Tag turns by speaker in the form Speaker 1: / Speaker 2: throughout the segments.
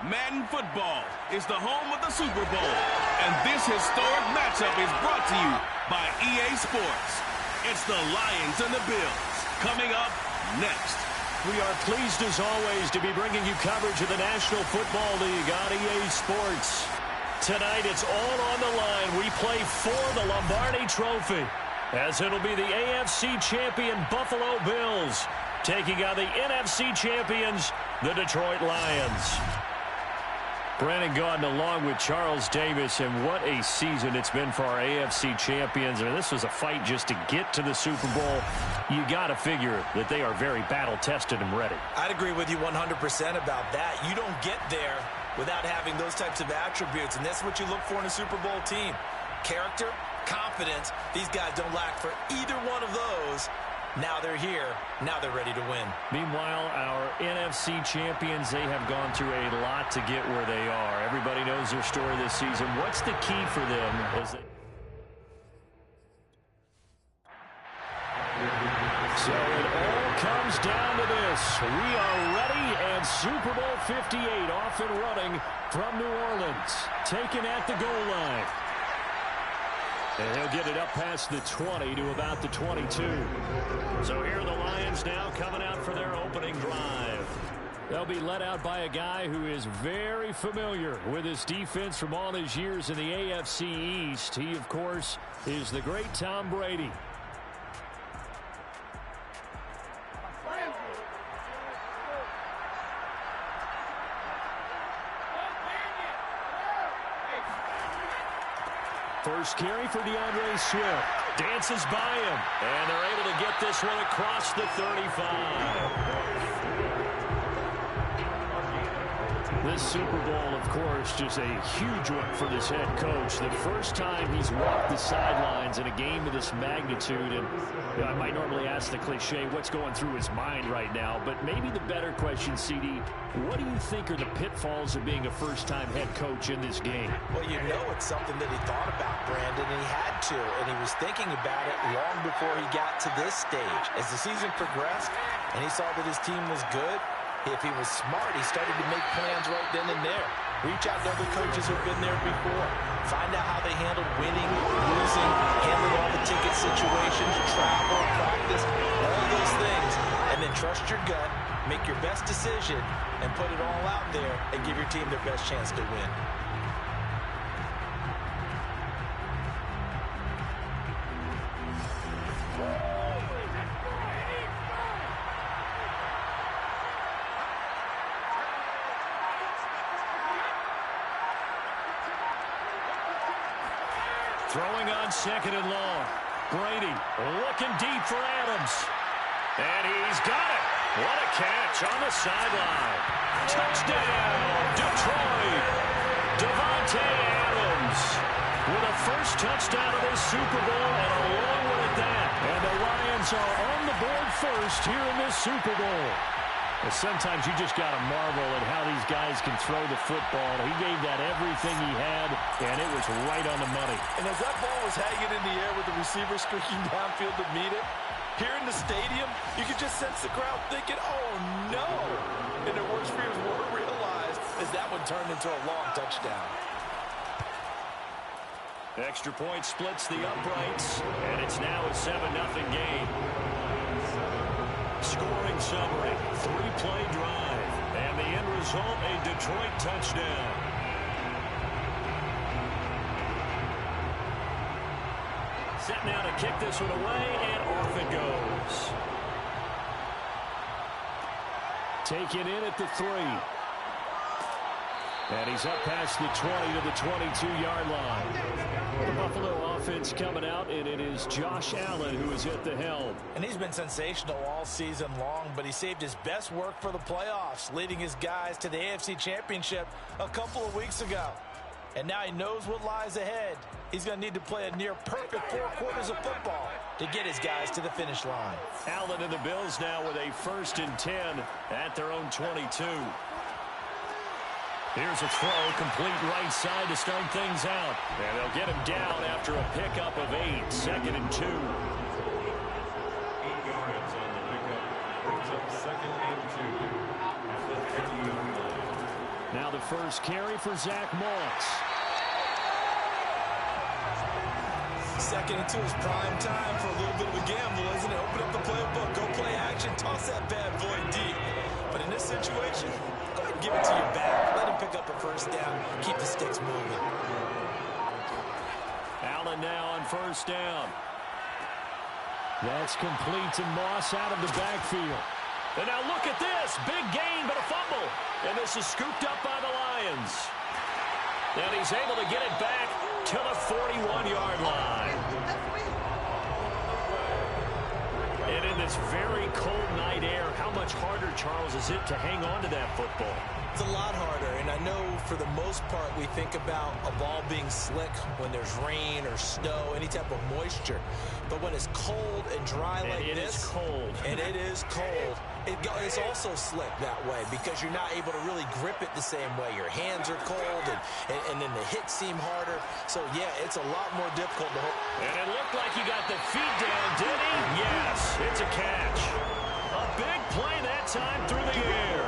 Speaker 1: Madden Football is the home of the Super Bowl, and this historic matchup is brought to you by EA Sports. It's the Lions and the Bills coming up next.
Speaker 2: We are pleased, as always, to be bringing you coverage of the National Football League on EA Sports. Tonight, it's all on the line. We play for the Lombardi Trophy, as it'll be the AFC champion Buffalo Bills taking on the NFC champions, the Detroit Lions. Brandon Gaudin along with Charles Davis, and what a season it's been for our AFC champions. I mean, this was a fight just to get to the Super Bowl. You got to figure that they are very battle-tested and ready.
Speaker 3: I'd agree with you 100% about that. You don't get there without having those types of attributes, and that's what you look for in a Super Bowl team. Character, confidence. These guys don't lack for either one of those. Now they're here. Now they're ready to win.
Speaker 2: Meanwhile, our NFC champions, they have gone through a lot to get where they are. Everybody knows their story this season. What's the key for them? So it all comes down to this. We are ready, and Super Bowl 58 off and running from New Orleans. Taken at the goal line. And he'll get it up past the 20 to about the 22. So here are the Lions now coming out for their opening drive. They'll be led out by a guy who is very familiar with his defense from all his years in the AFC East. He, of course, is the great Tom Brady. First carry for DeAndre Swift. Dances by him. And they're able to get this one across the 35. This Super Bowl, of course, just a huge one for this head coach. The first time he's walked the sidelines in a game of this magnitude. And you know, I might normally ask the cliche, what's going through his mind right now? But maybe the better question, CD, what do you think are the pitfalls of being a first-time head coach in this game?
Speaker 3: Well, you know it's something that he thought about, Brandon, and he had to. And he was thinking about it long before he got to this stage. As the season progressed and he saw that his team was good, if he was smart, he started to make plans right then and there. Reach out to other coaches who've been there before. Find out how they handled winning, losing, handling all the ticket situations, travel, practice, all those things. And then trust your gut, make your best decision, and put it all out there and give your team their best chance to win.
Speaker 2: Throwing on second and long. Brady looking deep for Adams. And he's got it. What a catch on the sideline. Touchdown, Detroit. Davante Adams with a first touchdown of this Super Bowl, and a long one at that. And the Lions are on the board first here in this Super Bowl. Well, sometimes you just got to marvel at how these guys can throw the football. He gave that everything he had, and it was right on the money.
Speaker 3: And as that ball was hanging in the air with the receiver streaking downfield to meet it, here in the stadium, you could just sense the crowd thinking, oh, no. And their worst fears were realized as that one turned into a long touchdown.
Speaker 2: Extra point splits the uprights, and it's now a 7-0 game. Scoring summary, 3-play drive, and the end result, a Detroit touchdown. Set now to kick this one away, and off it goes. Taken in at the 3. And he's up past the 20 to the 22-yard line. The Buffalo offense coming out, and it is Josh Allen who is at the helm.
Speaker 3: And he's been sensational all season long, but he saved his best work for the playoffs, leading his guys to the AFC Championship a couple of weeks ago. And now he knows what lies ahead. He's going to need to play a near-perfect 4 quarters of football to get his guys to the finish line.
Speaker 2: Allen and the Bills now with a 1st and 10 at their own 22. Here's a throw, complete right side to start things out. And they'll get him down after a pickup of 8, 2nd and 2. 8
Speaker 4: yards on the pickup, brings up 2nd and 2.
Speaker 2: Now the first carry for Zach Moss.
Speaker 3: Second and 2 is prime time for a little bit of a gamble, isn't it? Open up the playbook, go play action, toss that bad boy deep. But in this situation, go ahead and give it to your back. Let him pick up a first down, keep the sticks moving.
Speaker 2: Allen now on first down. That's complete to Moss out of the backfield. And now look at this. Big gain, but a fumble. And this is scooped up by the Lions. And he's able to get it back to the 41-yard line. And in this very cold night air, how much harder, Charles, is it to hang on to that football?
Speaker 3: It's a lot harder, and I know for the most part we think about a ball being slick when there's rain or snow, any type of moisture. But when it's cold and dry like this,
Speaker 2: it is cold.
Speaker 3: And it is cold, it's also slick that way because you're not able to really grip it the same way. Your hands are cold, and then the hits seem harder. So, yeah, it's a lot more difficult to hold.
Speaker 2: And it looked like he got the feet down, did he? Yes, it's a catch. A big play that time through the air.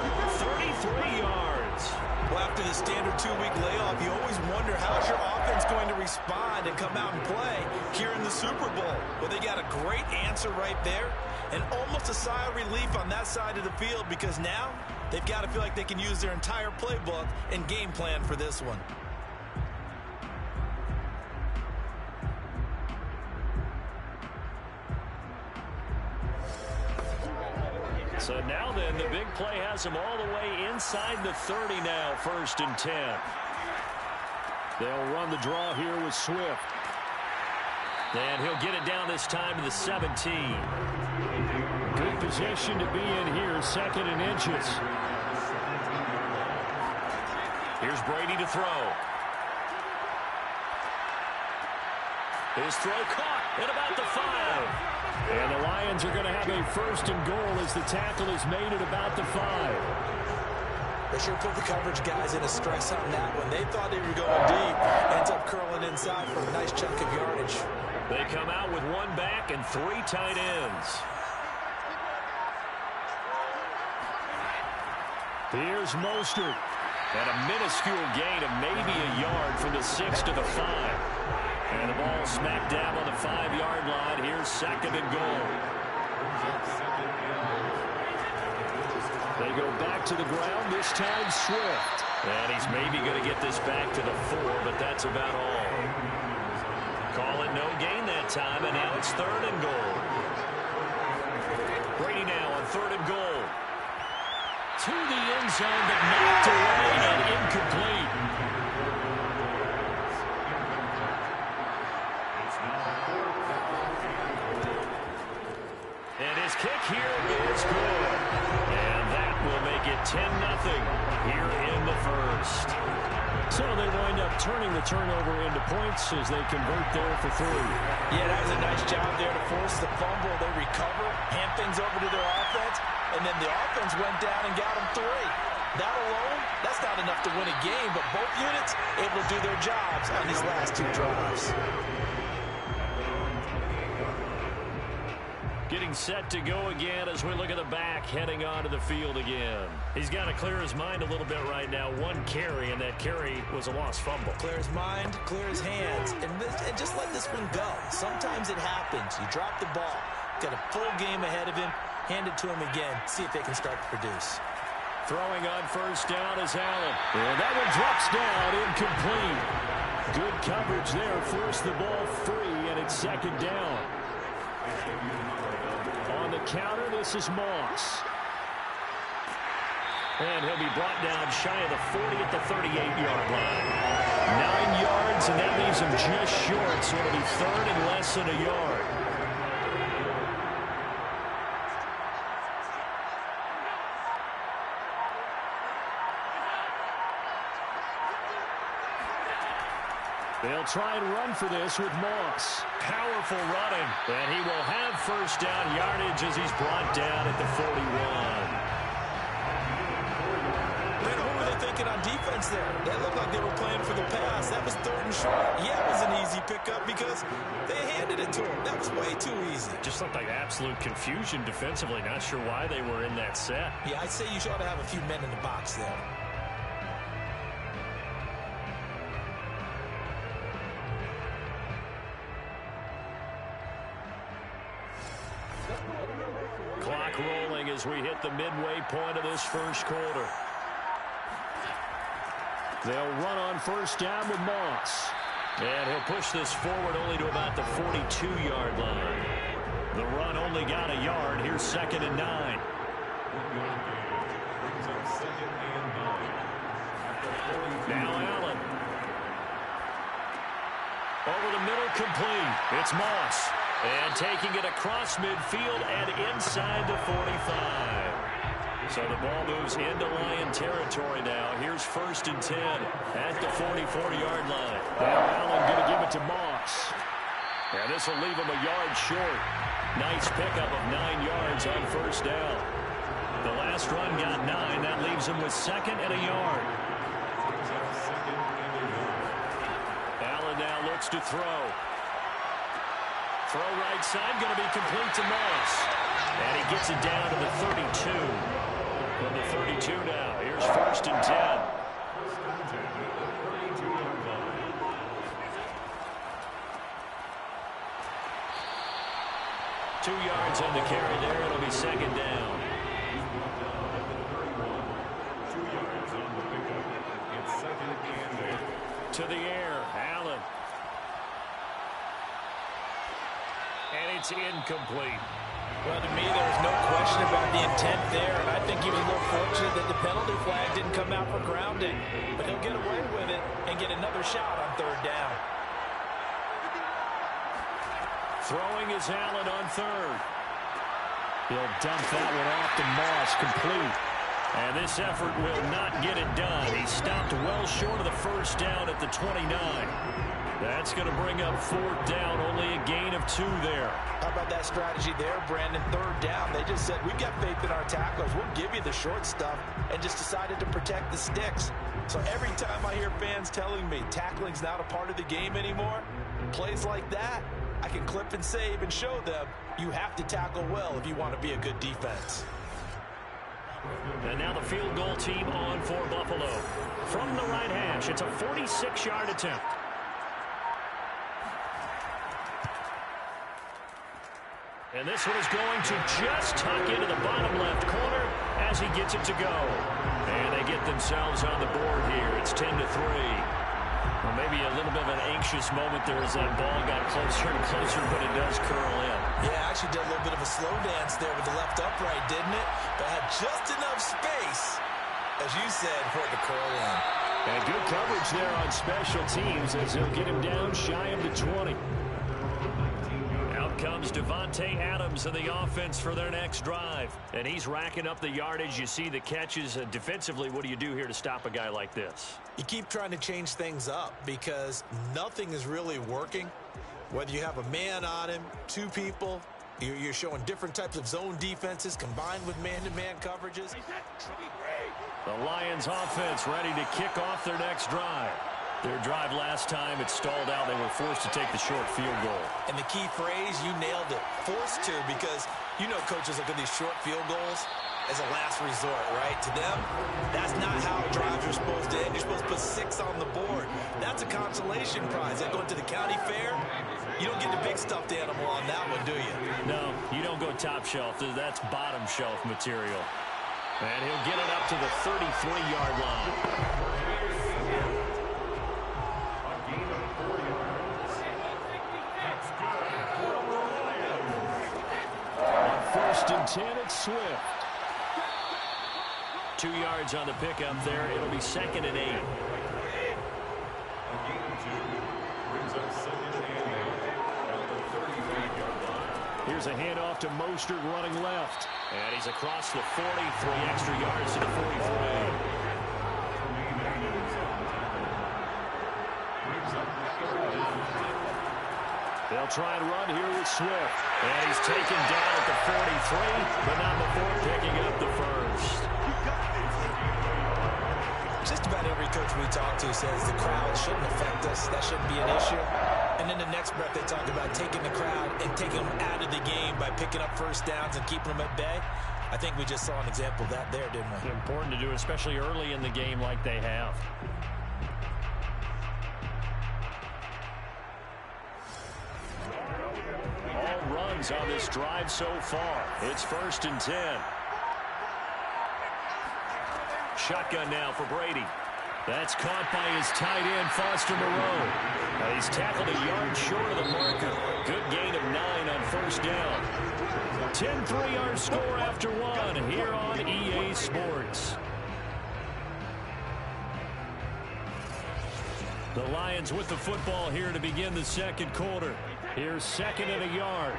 Speaker 2: 33 yards.
Speaker 3: Well, after the standard 2-week layoff, you always wonder how's your offense going to respond and come out and play here in the Super Bowl. Well, they got a great answer right there and almost a sigh of relief on that side of the field because now they've got to feel like they can use their entire playbook and game plan for this one.
Speaker 2: So now then, the big play has him all the way inside the 30 now, 1st and 10. They'll run the draw here with Swift. And he'll get it down this time to the 17. Good position to be in here, 2nd and inches. Here's Brady to throw. His throw caught at about the 5. And the Lions are going to have a 1st and goal as the tackle is made at about the 5.
Speaker 3: They sure put the coverage guys in a stress on that one. They thought they were going deep. Ends up curling inside for a nice chunk of yardage.
Speaker 2: They come out with 1 back and 3 tight ends. Here's Mostert. And a minuscule gain of maybe a yard from the 6 to the 5. And the ball smack dab on the 5-yard line. Here's 2nd and goal. They go back to the ground, this time Swift. And he's maybe going to get this back to the 4, but that's about all. Call it no gain that time, and now it's 3rd and goal. Brady now on 3rd and goal. To the end zone, but knocked away and incomplete. And his kick here is good. And that will make it 10-0 here in the 1st. So they wind up turning the turnover into points as they convert there for 3.
Speaker 3: Yeah, that was a nice job there to force the fumble. They recover, hand things over to their offense, and then the offense went down and got them 3. That alone, that's not enough to win a game, but both units able to do their jobs on these last 2 drives.
Speaker 2: Getting set to go again as we look at the back, heading onto the field again. He's got to clear his mind a little bit right now. 1 carry, and that carry was a lost fumble.
Speaker 3: Clear his mind, clear his hands, and just let this one go. Sometimes it happens. You drop the ball, got a full game ahead of him, hand it to him again, see if they can start to produce.
Speaker 2: Throwing on 1st down is Allen. And that one drops down, incomplete. Good coverage there, forced the ball free, and it's 2nd down. On the counter, this is Moss. And he'll be brought down shy of the 40 at the 38-yard line. 9 yards, and that leaves him just short, so it'll be 3rd and less than a yard. They'll try and run for this with Moss. Powerful running. And he will have 1st down yardage as he's brought down at the 41.
Speaker 3: Then what were they thinking on defense there? They looked like they were playing for the pass. That was 3rd and short. Yeah, it was an easy pickup because they handed it to him. That was way too easy.
Speaker 2: Just looked like absolute confusion defensively. Not sure why they were in that set.
Speaker 3: Yeah, I'd say you ought to have a few men in the box there.
Speaker 2: as we hit the midway point of this first quarter. They'll run on first down with Moss. And he'll push this forward only to about the 42-yard line. The run only got a yard. Here's 2nd and 9. Now Allen. Over the middle, complete. It's Moss. And taking it across midfield and inside the 45. So the ball moves into Lion territory now. Here's 1st and 10 at the 44-yard line. Now Allen going to give it to Moss. And this will leave him a yard short. Nice pickup of 9 yards on first down. The last run got 9. That leaves him with 2nd and a yard. Allen now looks to throw. Throw right side, going to be complete to Moss. And he gets it down to the 32. From the 32 now, here's 1st and 10. Two yards on the carry there. It'll be 2nd down.
Speaker 4: 2 yards on the pickup. It's 2nd and 8.
Speaker 2: To the air, Allen. And it's incomplete.
Speaker 3: Well, to me, there's no question about the intent there, and I think he was a little fortunate that the penalty flag didn't come out for grounding. But he'll get away with it and get another shot on 3rd down.
Speaker 2: Throwing is Allen on 3rd. He'll dump that one off to Moss, complete. And this effort will not get it done. He stopped well short of the first down at the 29. That's going to bring up 4th down, only a gain of 2 there.
Speaker 3: How about that strategy there, Brandon? 3rd down, they just said, we've got faith in our tacklers. We'll give you the short stuff, and just decided to protect the sticks. So every time I hear fans telling me tackling's not a part of the game anymore, plays like that, I can clip and save and show them you have to tackle well if you want to be a good defense.
Speaker 2: And now the field goal team on for Buffalo. From the right hash, it's a 46-yard attempt. And this one is going to just tuck into the bottom left corner as he gets it to go. And they get themselves on the board here. It's 10-3. Well, maybe a little bit of an anxious moment there as that ball got closer and closer, but it does curl in.
Speaker 3: Yeah, actually did a little bit of a slow dance there with the left upright, didn't it? But had just enough space, as you said, for it to curl in.
Speaker 2: And good coverage there on special teams as he'll get him down shy of the 20. Out comes Davante Adams in the offense for their next drive. And he's racking up the yardage. You see the catches. Defensively, what do you do here to stop a guy like this?
Speaker 3: You keep trying to change things up because nothing is really working. Whether you have a man on him, 2 people, you're showing different types of zone defenses combined with man-to-man coverages.
Speaker 2: The Lions offense ready to kick off their next drive. Their drive last time, it stalled out. They were forced to take the short field goal.
Speaker 3: And the key phrase, you nailed it, forced to, because you know coaches look at these short field goals as a last resort, right? To them, that's not how drives are supposed to end. You're supposed to put 6 on the board. That's a consolation prize. That going to the county fair, you don't get the big stuffed animal on that one, do you?
Speaker 2: No, you don't go top shelf. That's bottom shelf material. And he'll get it up to the 33-yard line. On 1st and 10, it's Swift. 2 yards on the pickup there. It'll be 2nd and 8. Here's a handoff to Mostert running left. And he's across the 40, 3 extra yards to the 43. They'll try and run here with Swift. And he's taken down at the 43, but not before picking up the first.
Speaker 3: Just about every coach we talk to says the crowd shouldn't affect us. That shouldn't be an issue. And then the next breath they talk about taking the crowd and taking them out of the game by picking up first downs and keeping them at bay. I think we just saw an example of that there, didn't we?
Speaker 2: Important to do, especially early in the game like they have. All runs on this drive so far. It's 1st and 10. shotgun now for Brady. That's caught by his tight end, Foster Moreau. Now he's tackled a yard short of the marker. Good gain of 9 on first down. 10-3 our score after 1 here on EA Sports. The Lions with the football here to begin the second quarter. Here's 2nd and a yard.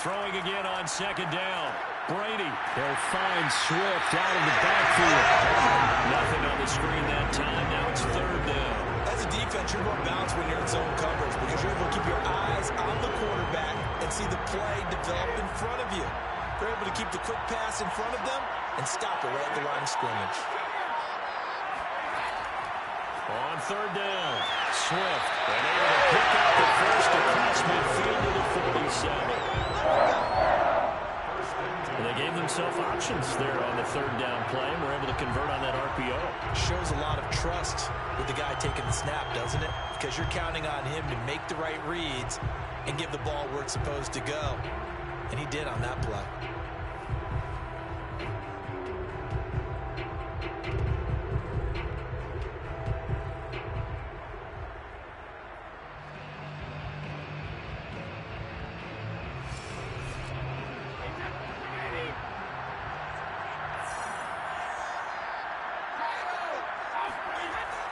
Speaker 2: Throwing again on 2nd down. Brady. He'll find Swift out of the backfield. Nothing on the screen that time. Now it's 3rd down.
Speaker 3: As a defense, you're more balanced when you're in zone coverage because you're able to keep your eyes on the quarterback and see the play develop in front of you. They're able to keep the quick pass in front of them and stop it right at the line of scrimmage.
Speaker 2: On 3rd down, Swift and able to pick up the first across midfield to the 47. And they gave themselves options there on the 3rd down play and were able to convert on that RPO.
Speaker 3: Shows a lot of trust with the guy taking the snap, doesn't it? Because you're counting on him to make the right reads and give the ball where it's supposed to go. And he did on that play.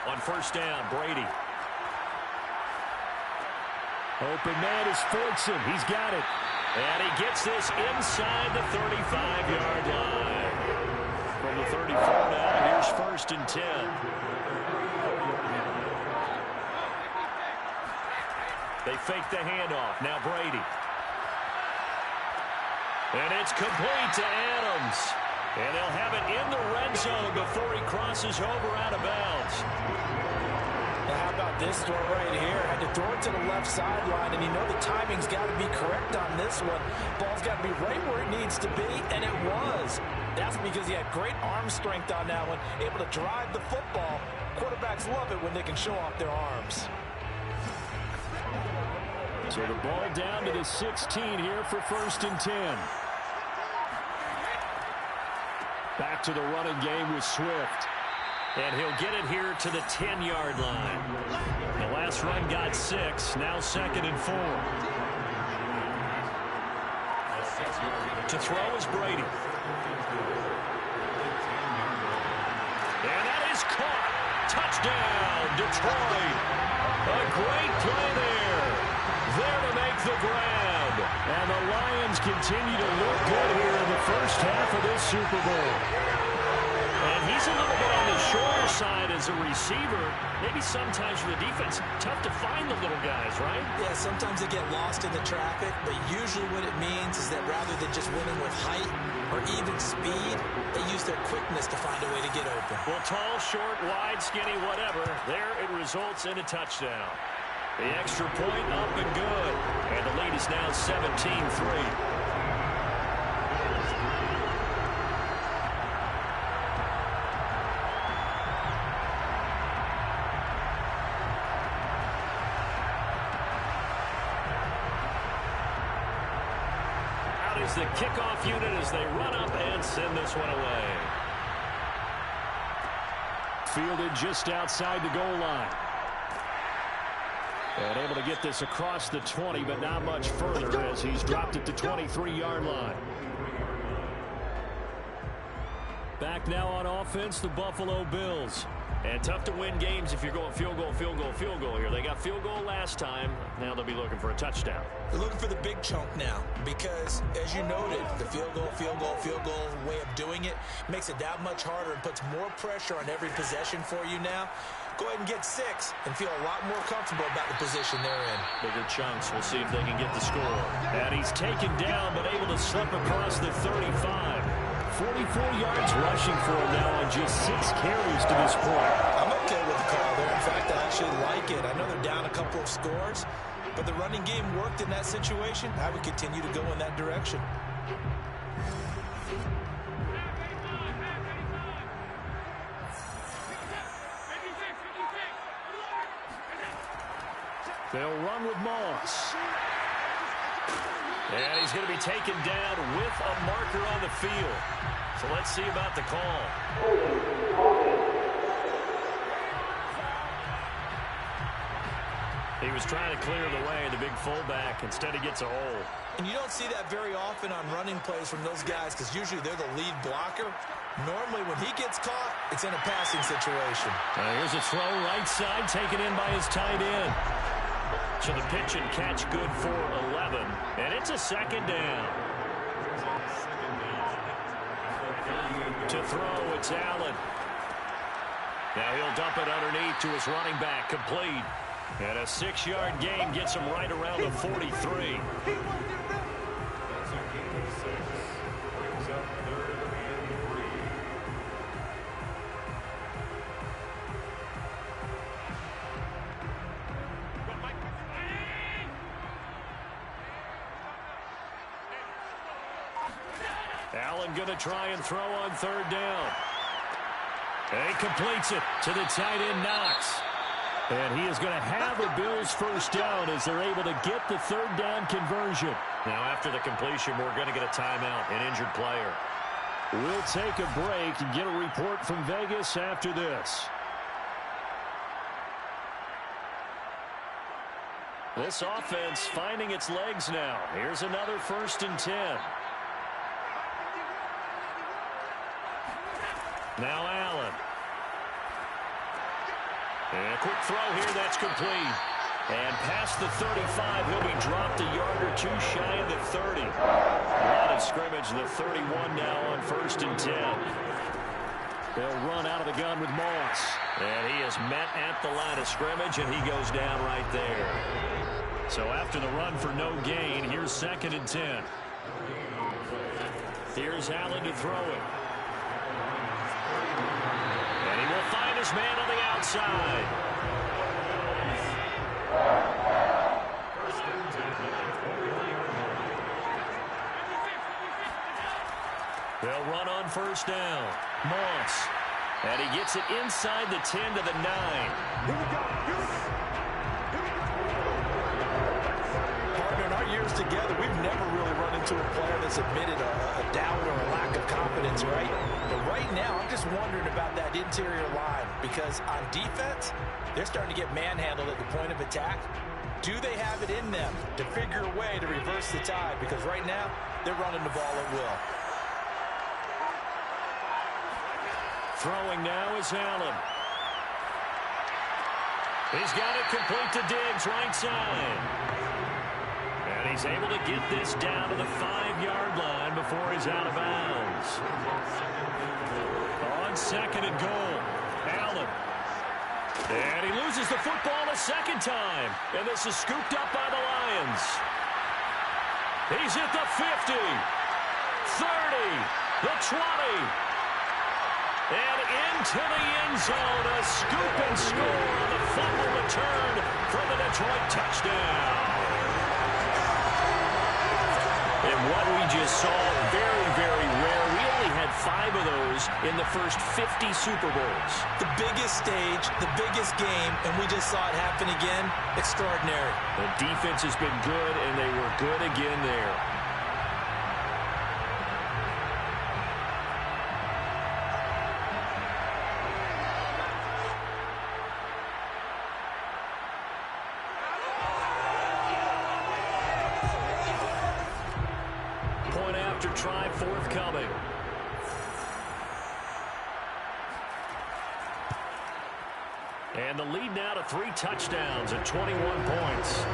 Speaker 2: On 1st down, Brady. Open man is Fordson. He's got it. And he gets this inside the 35-yard line. From the 34 now, here's 1st and 10. They fake the handoff. Now Brady. And it's complete to Adams. And they'll have it in the red zone before he crosses over out of bounds.
Speaker 3: Now how about this throw right here? Had to throw it to the left sideline, and you know the timing's got to be correct on this one. Ball's got to be right where it needs to be, and it was. That's because he had great arm strength on that one, able to drive the football. Quarterbacks love it when they can show off their arms.
Speaker 2: So the ball down to the 16 here for 1st and 10. Back to the running game with Swift. And he'll get it here to the 10-yard line. The last run got 6. Now 2nd and 4. To throw is Brady. And that is caught. Touchdown, Detroit. A great play there. There to make the grab. And the Lions continue to look good here in the first half of this Super Bowl. And he's a little bit on the shorter side as a receiver. Maybe sometimes for the defense, tough to find the little guys, right?
Speaker 3: Yeah, sometimes they get lost in the traffic, but usually what it means is that rather than just winning with height or even speed, they use their quickness to find a way to get open.
Speaker 2: Well, tall, short, wide, skinny, whatever, there it results in a touchdown. The extra point up and good. And the lead is now 17-3. The kickoff unit as they run up and send this one away. Fielded just outside the goal line. And able to get this across the 20, but not much further as he's dropped it to 23-yard line. Back now on offense, the Buffalo Bills. And tough to win games if you're going field goal, field goal, field goal here. They got field goal last time. Now they'll be looking for a touchdown.
Speaker 3: They're looking for the big chunk now because, as you noted, the field goal way of doing it makes it that much harder and puts more pressure on every possession for you now. Go ahead and get 6 and feel a lot more comfortable about the position they're in.
Speaker 2: Bigger chunks. We'll see if they can get the score. And he's taken down but able to slip across the 35. 44 yards rushing for him now on just 6 carries to this point.
Speaker 3: I'm okay with the call there. In fact, I actually like it. I know they're down a couple of scores, but the running game worked in that situation. I would continue to go in that direction.
Speaker 2: They'll run with Moss. And he's going to be taken down with a marker on the field. So let's see about the call. He was trying to clear the way, the big fullback. Instead, he gets a hole.
Speaker 3: And you don't see that very often on running plays from those guys because usually they're the lead blocker. Normally, when he gets caught, it's in a passing situation.
Speaker 2: Here's a throw right side, taken in by his tight end. So the pitch and catch good for 11. And it's a second down. To throw, it's Allen. Now he'll dump it underneath to his running back, complete. And a 6-yard gain gets him right around the 43. Allen going to try and throw on third down. And he completes it to the tight end, Knox. And he is going to have a Bills first down as they're able to get the third down conversion. Now after the completion, we're going to get a timeout, an injured player. We'll take a break and get a report from Vegas after this. This offense finding its legs now. Here's another 1st and 10. Now Allen. And a quick throw here, that's complete. And past the 35, he'll be dropped a yard or two shy of the 30. Line of scrimmage, the 31 now on 1st and 10. They'll run out of the gun with Moss. And he is met at the line of scrimmage, and he goes down right there. So after the run for no gain, here's 2nd and 10. Here's Allen to throw it. And he will find his man on the outside. They'll run on 1st down. Moss. And he gets it inside the 10 to the 9.
Speaker 3: Partner, in our years together, we've never really run into a player that's admitted a doubt or a lack of confidence, right? But right now, I'm just wondering about that interior line because on defense, they're starting to get manhandled at the point of attack. Do they have it in them to figure a way to reverse the tide? Because right now, they're running the ball at will.
Speaker 2: Throwing now is Allen. He's got it complete to Diggs, right side. And he's able to get this down to the 5-yard line before he's out of bounds. On 2nd and goal, Allen. And he loses the football a second time. And this is scooped up by the Lions. He's at the 50, 30, the 20. And into the end zone, a scoop and score on the fumble return from the Detroit touchdown. And what we just saw, very, very rare. We only had 5 of those in the first 50 Super Bowls.
Speaker 3: The biggest stage, the biggest game, and we just saw it happen again. Extraordinary.
Speaker 2: The defense has been good, and they were good again there. Try forthcoming. And the lead now to 3 touchdowns and 21 points.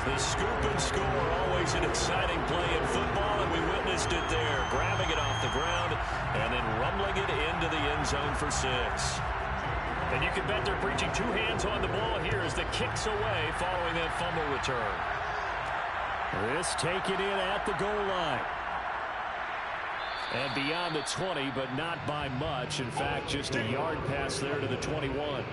Speaker 2: The scoop and score, always an exciting play in football, and we witnessed it there, grabbing it off the ground and then rumbling it into the end zone for 6. And you can bet they're preaching 2 hands on the ball here as the kick's away following that fumble return. This taken in at the goal line. And beyond the 20, but not by much. In fact, just a yard pass there to the 21.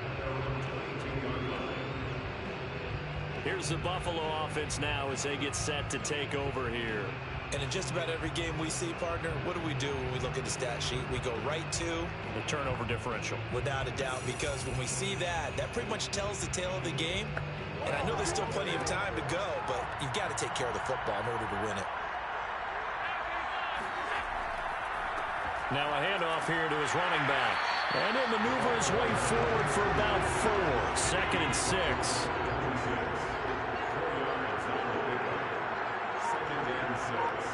Speaker 2: Here's the Buffalo offense now as they get set to take over here.
Speaker 3: And in just about every game we see, partner, what do we do when we look at the stat sheet? We go right to
Speaker 2: the turnover differential.
Speaker 3: Without a doubt, because when we see that, that pretty much tells the tale of the game. And I know there's still plenty of time to go, but you've got to take care of the football in order to win it.
Speaker 2: Now a handoff here to his running back. And he'll maneuver his way forward for about 4. 2nd and 6.
Speaker 4: 2nd and 6.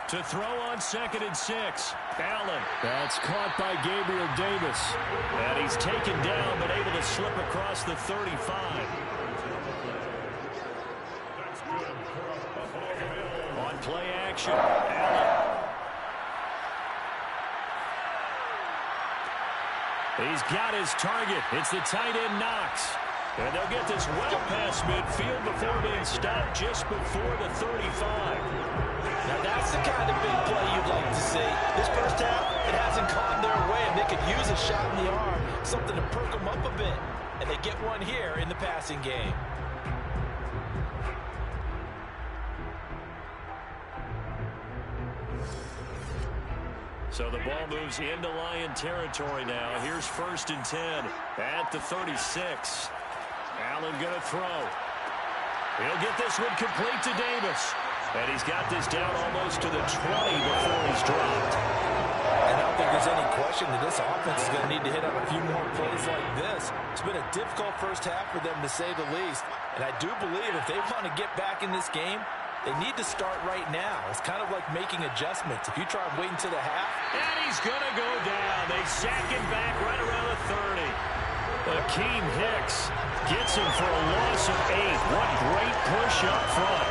Speaker 2: To throw on 2nd and 6. Allen. That's caught by Gabriel Davis. And he's taken down but able to slip across the 35. On play action. Allen. He's got his target. It's the tight end Knox. And they'll get this well past midfield before being stopped just before the 35.
Speaker 3: Now that's the kind of big play you'd like to see. This first half, it hasn't gone their way, and they could use a shot in the arm, something to perk them up a bit. And they get one here in the passing game.
Speaker 2: So the ball moves into Lion territory now. Here's 1st and 10 at the 36. Allen going to throw. He'll get this one complete to Davis. And he's got this down almost to the 20 before he's dropped.
Speaker 3: And I don't think there's any question that this offense is going to need to hit on a few more plays like this. It's been a difficult first half for them, to say the least. And I do believe if they want to get back in this game, they need to start right now. It's kind of like making adjustments. If you try and wait until the half.
Speaker 2: And he's going to go down. They sack him back right around the 30. Akeem Hicks gets him for a loss of 8. What great push up front.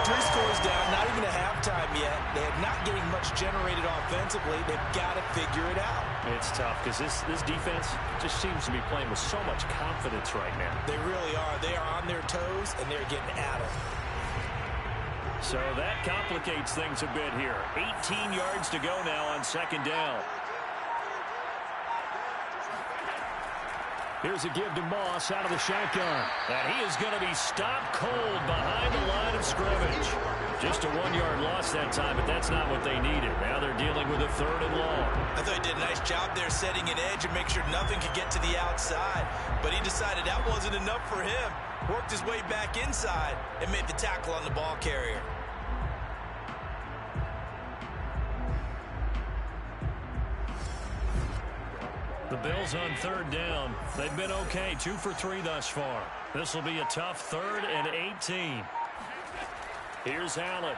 Speaker 3: 3 scores down, not even a halftime yet. They're not getting much generated offensively. They've got to figure it out.
Speaker 2: It's tough because this defense just seems to be playing with so much confidence right now.
Speaker 3: They really are. They are on their toes, and they're getting at it.
Speaker 2: So that complicates things a bit here. 18 yards to go now on 2nd down. Here's a give to Moss out of the shotgun. And he is going to be stopped cold behind the line of scrimmage. Just a 1-yard loss that time, but that's not what they needed. Now they're dealing with a 3rd and long.
Speaker 3: I thought he did a nice job there setting an edge and make sure nothing could get to the outside. But he decided that wasn't enough for him. Worked his way back inside and made the tackle on the ball carrier.
Speaker 2: The Bills on 3rd down. They've been okay, 2 for 3 thus far. This will be a tough 3rd and 18. Here's Allen.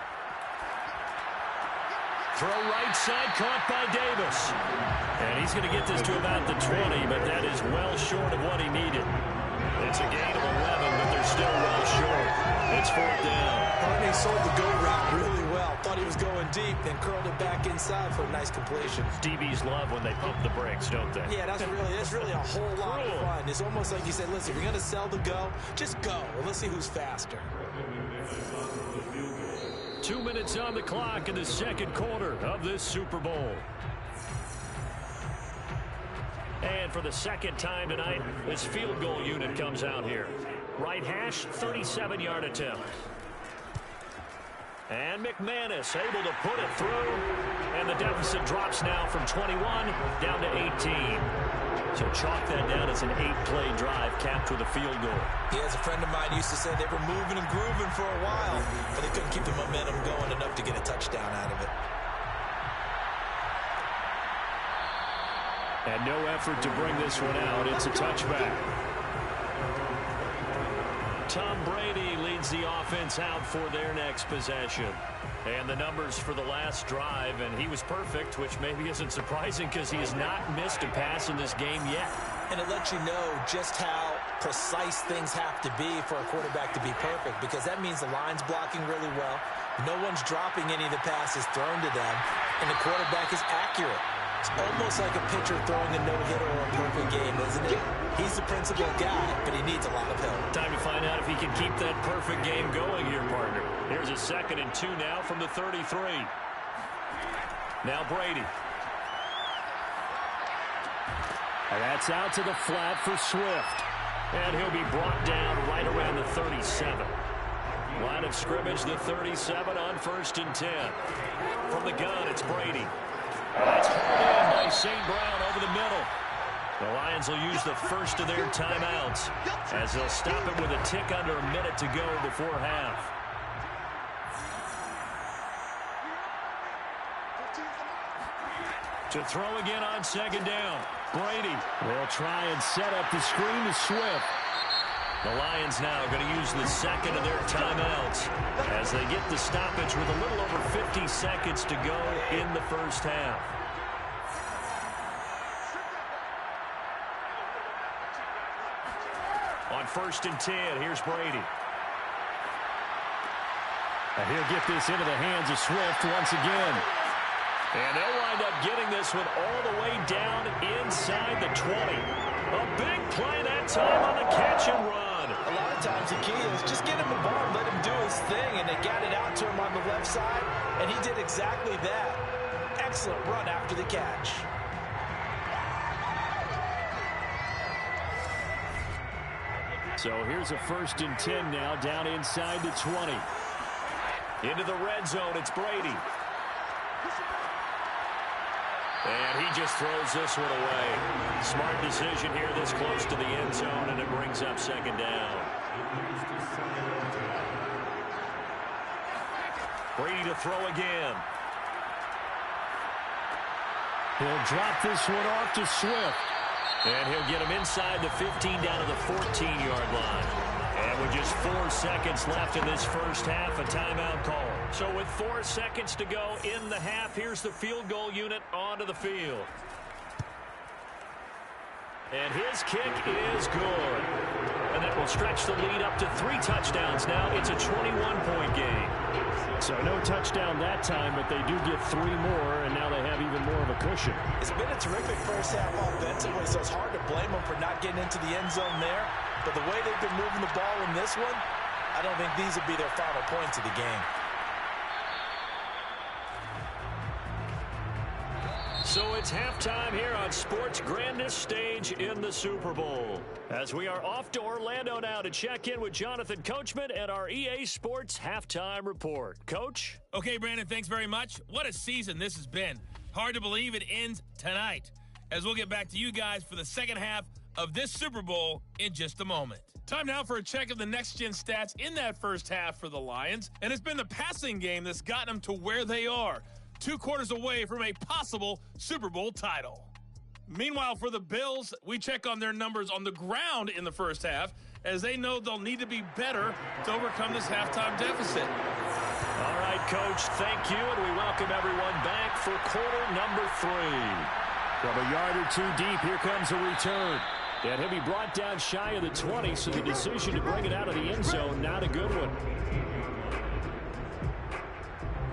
Speaker 2: Throw right side, caught by Davis. And he's going to get this to about the 20, but that is well short of what he needed. It's a gain of 11, but they're still well short. It's 4th down.
Speaker 3: Barney sold the go route really well. Thought he was going deep, then curled it back inside for a nice completion.
Speaker 2: DBs love when they pump the brakes, don't they?
Speaker 3: Yeah, that's really a whole lot of fun. It's almost like you said, listen, if you're going to sell the go, just go. Well, let's see who's faster.
Speaker 2: 2 minutes on the clock in the 2nd quarter of this Super Bowl. And for the 2nd time tonight, this field goal unit comes out here. Right hash, 37-yard attempt. And McManus able to put it through. And the deficit drops now from 21 down to 18. So chalk that down as an 8-play drive capped with a field goal.
Speaker 3: Yeah, as a friend of mine used to say, they were moving and grooving for a while, but they couldn't keep the momentum going enough to get a touchdown out of it.
Speaker 2: And no effort to bring this one out. It's a touchback. Tom Brady leads the offense out for their next possession. And the numbers for the last drive, and he was perfect, which maybe isn't surprising because he has not missed a pass in this game yet.
Speaker 3: And it lets you know just how precise things have to be for a quarterback to be perfect, because that means the line's blocking really well, no one's dropping any of the passes thrown to them, and the quarterback is accurate. It's almost like a pitcher throwing a no-hitter or a perfect game, isn't it? He's the principal guy, but he needs a lot of help.
Speaker 2: Time to find out if he can keep that perfect game going here, partner. Here's a 2nd and 2 now from the 33. Now Brady. And that's out to the flat for Swift. And he'll be brought down right around the 37. Line of scrimmage, the 37 on 1st and 10. From the gun, it's Brady. That's hauled in by St. Brown over the middle. The Lions will use the first of their timeouts as they'll stop it with a tick under a minute to go before half. To throw again on second down. Brady will try and set up the screen to Swift. The Lions now going to use the second of their timeouts as they get the stoppage with a little over 50 seconds to go in the first half. On 1st and 10, here's Brady. And he'll get this into the hands of Swift once again. And they'll wind up getting this one all the way down inside the 20. A big play that time on the catch and run.
Speaker 3: A lot of times the key is just get him the ball and let him do his thing, and they got it out to him on the left side, and he did exactly that. Excellent run after the catch.
Speaker 2: So here's a 1st and 10 now down inside the 20. Into the red zone, it's Brady. And he just throws this one away. Smart decision here this close to the end zone, and it brings up second down. Brady to throw again. He'll drop this one off to Swift. And he'll get him inside the 15 down to the 14-yard line. And with just 4 seconds left in this first half, a timeout call. So with 4 seconds to go in the half, here's the field goal unit onto the field. And his kick is good. And that will stretch the lead up to 3 touchdowns now. It's a 21-point game. So no touchdown that time, but they do get 3 more, and now they have even more of a cushion.
Speaker 3: It's been a terrific first half offensively, so it's hard to blame them for not getting into the end zone there. But the way they've been moving the ball in this one, I don't think these will be their final points of the game.
Speaker 2: So it's halftime here on sports' grandest stage in the Super Bowl. As we are off to Orlando now to check in with Jonathan Coachman and our EA Sports Halftime Report. Coach?
Speaker 5: Okay, Brandon, thanks very much. What a season this has been. Hard to believe it ends tonight, as we'll get back to you guys for the second half of this Super Bowl in just a moment. Time now for a check of the next-gen stats in that first half for the Lions, and it's been the passing game that's gotten them to where they are, 2 quarters away from a possible Super Bowl title. Meanwhile, for the Bills, we check on their numbers on the ground in the first half, as they know they'll need to be better to overcome this halftime deficit.
Speaker 2: All right, Coach, thank you, and we welcome everyone back for quarter number 3. From a yard or 2 deep, here comes a return. And he'll be brought down shy of the 20, so the decision to bring it out of the end zone, not a good one.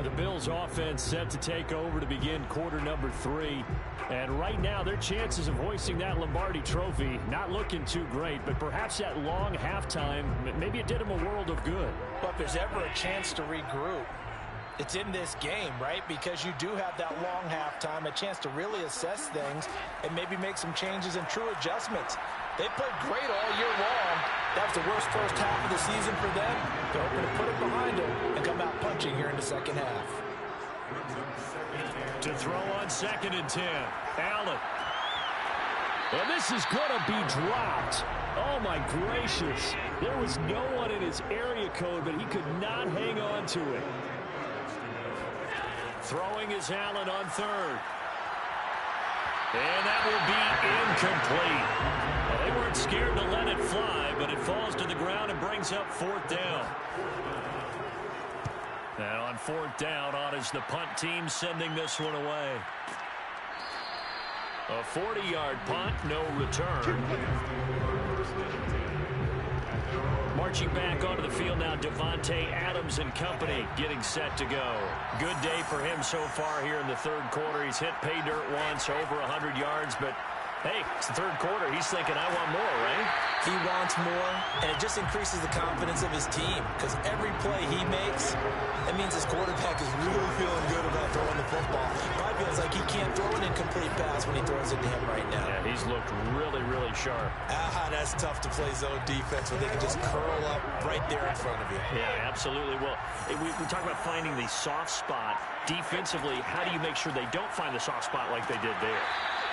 Speaker 2: The Bills offense set to take over to begin quarter number 3. And right now, their chances of hoisting that Lombardi trophy not looking too great, but perhaps that long halftime, maybe it did them a world of good.
Speaker 3: But if there's ever a chance to regroup, it's in this game, right? Because you do have that long halftime, a chance to really assess things and maybe make some changes and true adjustments. They played great all year long. That was the worst first half of the season for them. They're hoping to put it behind them and come out punching here in the second half.
Speaker 2: To throw on 2nd and 10, Allen. And this is going to be dropped. Oh, my gracious. There was no one in his area code, but he could not hang on to it. Throwing is Allen on 3rd. And that will be incomplete. Well, they weren't scared to let it fly, but it falls to the ground and brings up 4th down. And on 4th down, on is the punt team sending this one away. A 40-yard punt, no return. Marching back onto the field now, Davante Adams and company getting set to go. Good day for him so far here in the 3rd quarter. He's hit pay dirt once, over 100 yards, but hey, it's the 3rd quarter. He's thinking, I want more, right?
Speaker 3: He wants more, and it just increases the confidence of his team because every play he makes, it means his quarterback is really feeling good about throwing the football. Probably feels like he can't throw an incomplete pass when he throws it to him right now.
Speaker 2: Yeah, he's looked really, really sharp.
Speaker 3: That's tough to play zone defense when they can just curl up right there in front of you.
Speaker 2: Yeah, absolutely. Well, we talk about finding the soft spot defensively. How do you make sure they don't find the soft spot like they did there?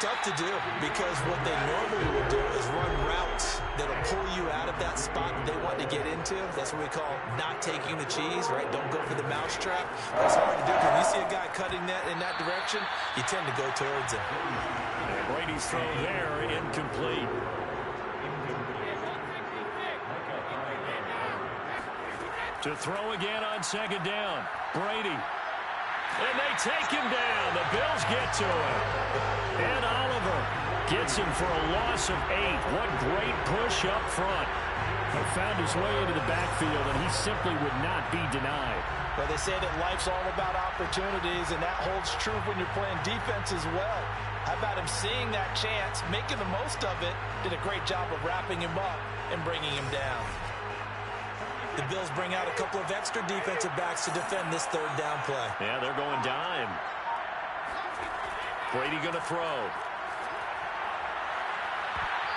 Speaker 3: tough to do because what they normally will do is run routes that'll pull you out of that spot that they want to get into. That's what we call not taking the cheese, right? Don't go for the mousetrap. That's hard to do because when you see a guy cutting that in that direction, you tend to go towards him.
Speaker 2: And Brady's throw there, incomplete. To throw again on second down. Brady. And they take him down. The Bills get to him. And Oliver gets him for a loss of 8. What great push up front. He found his way into the backfield, and he simply would not be denied.
Speaker 3: Well, they say that life's all about opportunities, and that holds true when you're playing defense as well. How about him seeing that chance, making the most of it, did a great job of wrapping him up and bringing him down. The Bills bring out a couple of extra defensive backs to defend this third down play.
Speaker 2: Yeah, they're going dime. Brady going to throw.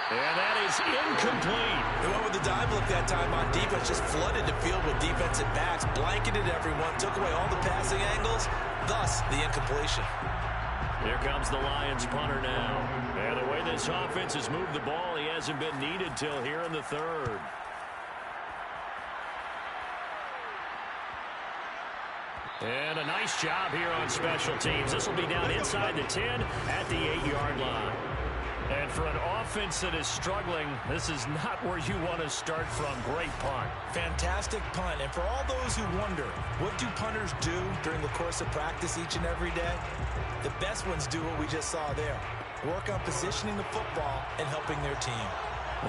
Speaker 2: And that is incomplete.
Speaker 3: They went with the dive look that time on defense, just flooded the field with defensive backs, blanketed everyone, took away all the passing angles, thus the incompletion.
Speaker 2: Here comes the Lions punter now. And the way this offense has moved the ball, he hasn't been needed till here in the third. And a nice job here on special teams. This will be down inside the 10 at the 8-yard line. And for an offense that is struggling, this is not where you want to start from. Great punt.
Speaker 3: Fantastic punt. And for all those who wonder, what do punters do during the course of practice each and every day? The best ones do what we just saw there. Work on positioning the football and helping their team.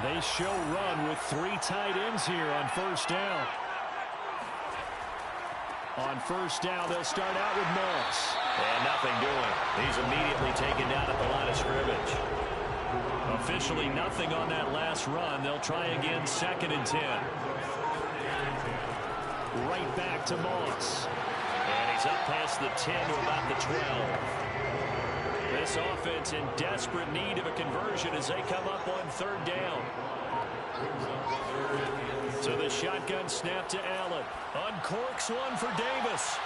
Speaker 2: They show run with 3 tight ends here on first down. On first down, they'll start out with Moss.
Speaker 6: And nothing doing. He's immediately taken down at the line of scrimmage.
Speaker 2: Officially nothing on that last run. They'll try again, 2nd and 10. Right back to Moss.
Speaker 6: And he's up past the 10 to about the 12.
Speaker 2: This offense in desperate need of a conversion as they come up on 3rd down. So the shotgun snap to Allen. Uncorks one for Davis.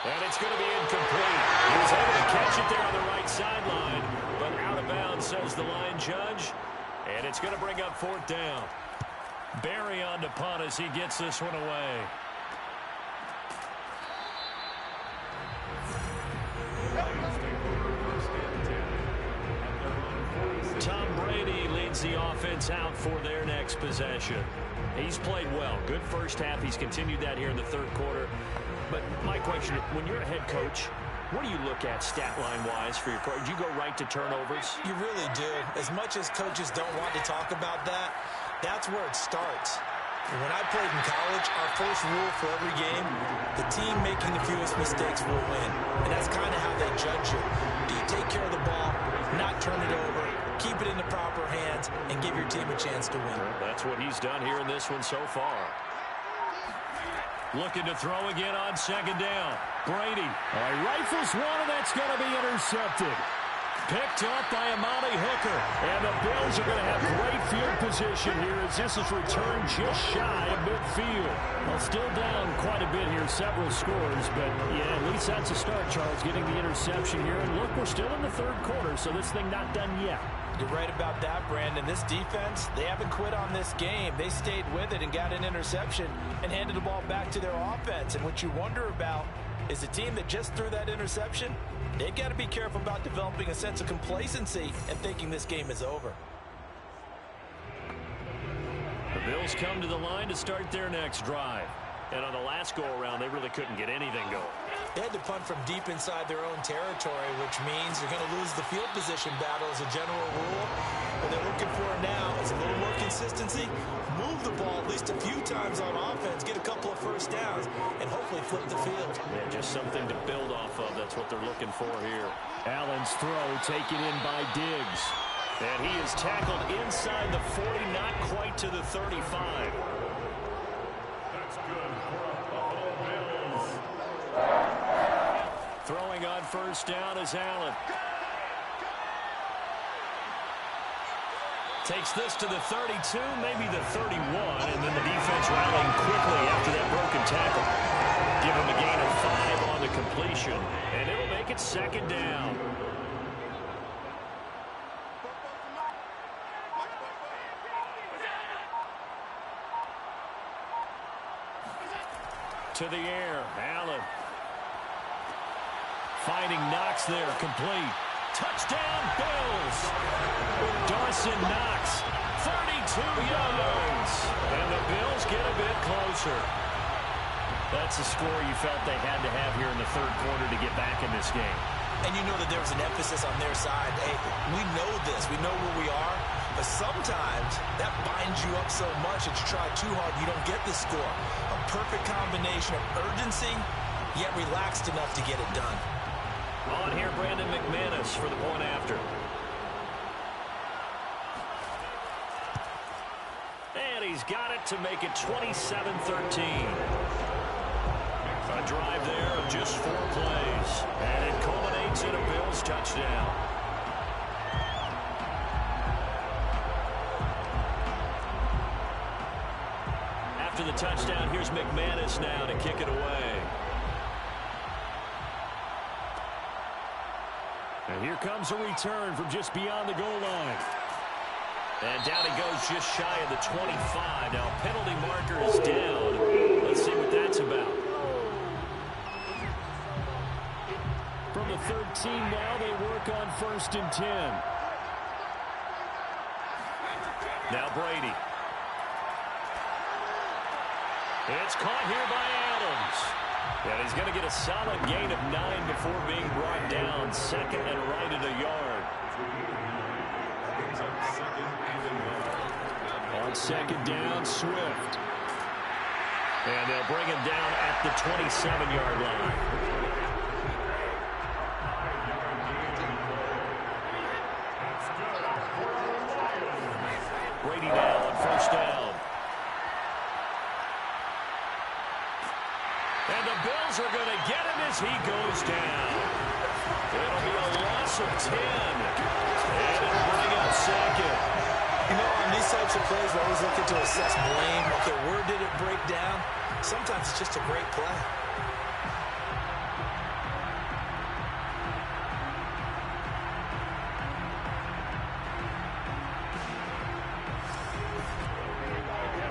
Speaker 2: And it's going to be incomplete. He was able to catch it there on the right sideline, but out of bounds, says the line judge. And it's going to bring up 4th down. Barry on to punt as he gets this one away. Tom Brady leads the offense out for their next possession. He's played well. Good first half. He's continued that here in the 3rd quarter. But my question, when you're a head coach, what do you look at stat line-wise for your program? Do you go right to turnovers?
Speaker 3: You really do. As much as coaches don't want to talk about that, that's where it starts. When I played in college, our first rule for every game, the team making the fewest mistakes will win. And that's kind of how they judge you. Do you take care of the ball, not turn it over, keep it in the proper hands, and give your team a chance to win?
Speaker 2: That's what he's done here in this one so far. Looking to throw again on 2nd down. Brady. Rifles one, and that's going to be intercepted. Picked up by Amani Hooker. And the Bills are going to have great field position here as this is returned just shy of midfield. Well, still down quite a bit here, several scores. But, yeah, at least that's a start, Charles, getting the interception here. And look, we're still in the 3rd quarter, so this thing not done yet.
Speaker 3: You're right about that, Brandon. This defense, they haven't quit on this game. They stayed with it and got an interception and handed the ball back to their offense. And what you wonder about is the team that just threw that interception, they've got to be careful about developing a sense of complacency and thinking this game is over.
Speaker 2: The Bills come to the line to start their next drive. And on the last go-around, they really couldn't get anything going.
Speaker 3: They had to punt from deep inside their own territory, which means they're going to lose the field position battle as a general rule. What they're looking for now is a little more consistency, move the ball at least a few times on offense, get a couple of first downs, and hopefully flip the field.
Speaker 2: Yeah, just something to build off of. That's what they're looking for here. Allen's throw taken in by Diggs. And he is tackled inside the 40, not quite to the 35.
Speaker 4: That's good for a Buffalo Bills.
Speaker 2: Throwing on first down is Allen. Takes this to the 32, maybe the 31, and then the defense rallying quickly after that broken tackle. Give him a gain of 5 on the completion, and it'll make it 2nd down. to the air. Allen. Finding Knox there, complete. Touchdown, Bills. Dawson Knox, 32 yards. And the Bills get a bit closer. That's a score you felt they had to have here in the third quarter to get back in this game.
Speaker 3: And you know that there was an emphasis on their side. Hey, we know this. We know where we are. But sometimes that binds you up so much that you try too hard, you don't get the score. A perfect combination of urgency, yet relaxed enough to get it done.
Speaker 2: On here, Brandon McManus for the point after. And he's got it to make it 27-13. A drive there of just 4 plays. And it culminates in a Bills touchdown. After the touchdown, here's McManus now to kick it away. And here comes a return from just beyond the goal line. And down he goes just shy of the 25. Now penalty marker is down. Let's see what that's about. From the 13 now, they work on 1st and 10. Now Brady. It's caught here by Adams. And he's going to get a solid gain of 9 before being brought down. 2nd and right at a yard. On 2nd down, Swift. And they'll bring him down at the 27-yard line. Brady now on 1st down. And the Bills are going to get him as he goes down. It'll be a loss of 10. And it'll bring up 2nd.
Speaker 3: You know, on these types of plays, we're always looking to assess blame. Okay, where did it break down? Sometimes it's just a great play.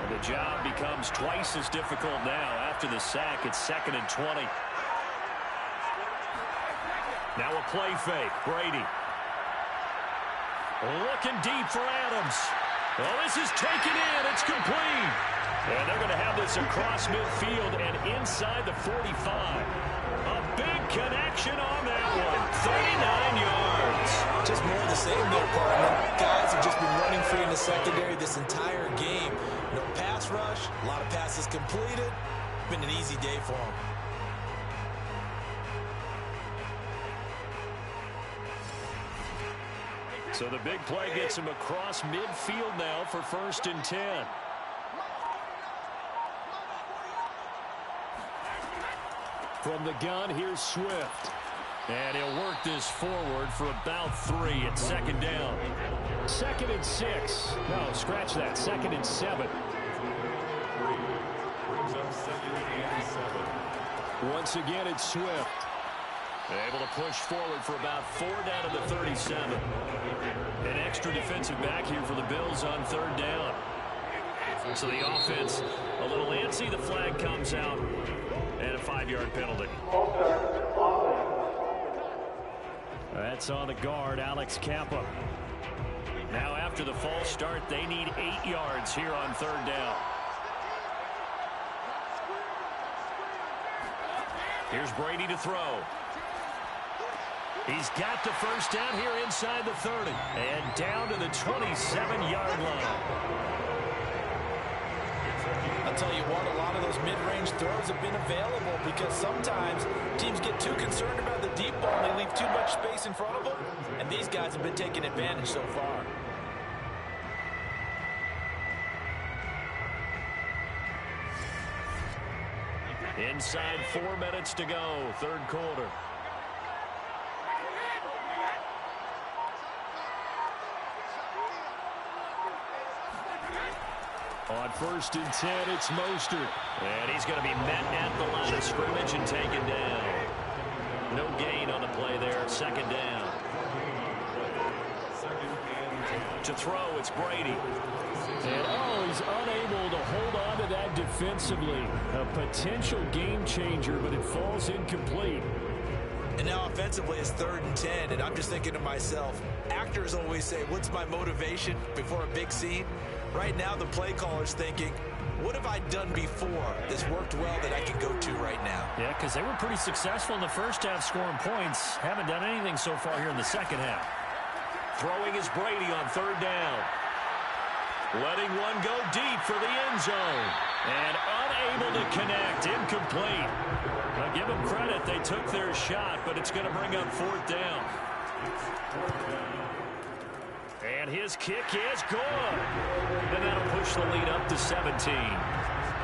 Speaker 2: The job becomes twice as difficult now. After the sack, it's 2nd and 20. Now a play fake. Brady. Looking deep for Adams. Well, this is taken in. It's complete. And they're going to have this across midfield and inside the 45. A big connection on that one. 39 yards.
Speaker 3: Just more of the same there, partner. Guys have just been running free in the secondary this entire game. No pass rush, a lot of passes completed. Been an easy day for them.
Speaker 2: So the big play gets him across midfield now for 1st and 10. From the gun, here's Swift. And he'll work this forward for about 3 at 2nd down. 2nd and 6. No, scratch that. 2nd and 7. Once again, it's Swift. Able to push forward for about 4 down to the 37. An extra defensive back here for the Bills on 3rd down. So the offense a little antsy. The flag comes out. And a 5-yard penalty. That's on the guard, Alex Kappa. Now after the false start, they need 8 yards here on 3rd down. Here's Brady to throw. He's got the 1st down here inside the 30. And down to the 27-yard line.
Speaker 3: I'll tell you what, a lot of those mid-range throws have been available because sometimes teams get too concerned about the deep ball and they leave too much space in front of them. And these guys have been taking advantage so far.
Speaker 2: Inside 4 minutes to go, 3rd quarter. On 1st and 10, it's Mostert. And he's going to be met at the line of scrimmage and taken down. No gain on the play there, 2nd down.
Speaker 4: 2nd and 10.
Speaker 2: To throw, it's Brady. And, he's unable to hold on to that defensively. A potential game changer, but it falls incomplete.
Speaker 3: And now offensively it's 3rd and 10, and I'm just thinking to myself, actors always say, what's my motivation before a big scene? Right now the play caller's thinking, what have I done before that's worked well that I can go to right now?
Speaker 2: Yeah, because they were pretty successful in the first half scoring points. Haven't done anything so far here in the second half. Throwing is Brady on 3rd down. Letting one go deep for the end zone. And unable to connect. Incomplete. I'll give them credit. They took their shot, but it's going to bring up 4th down. And his kick is good. And that'll push the lead up to 17.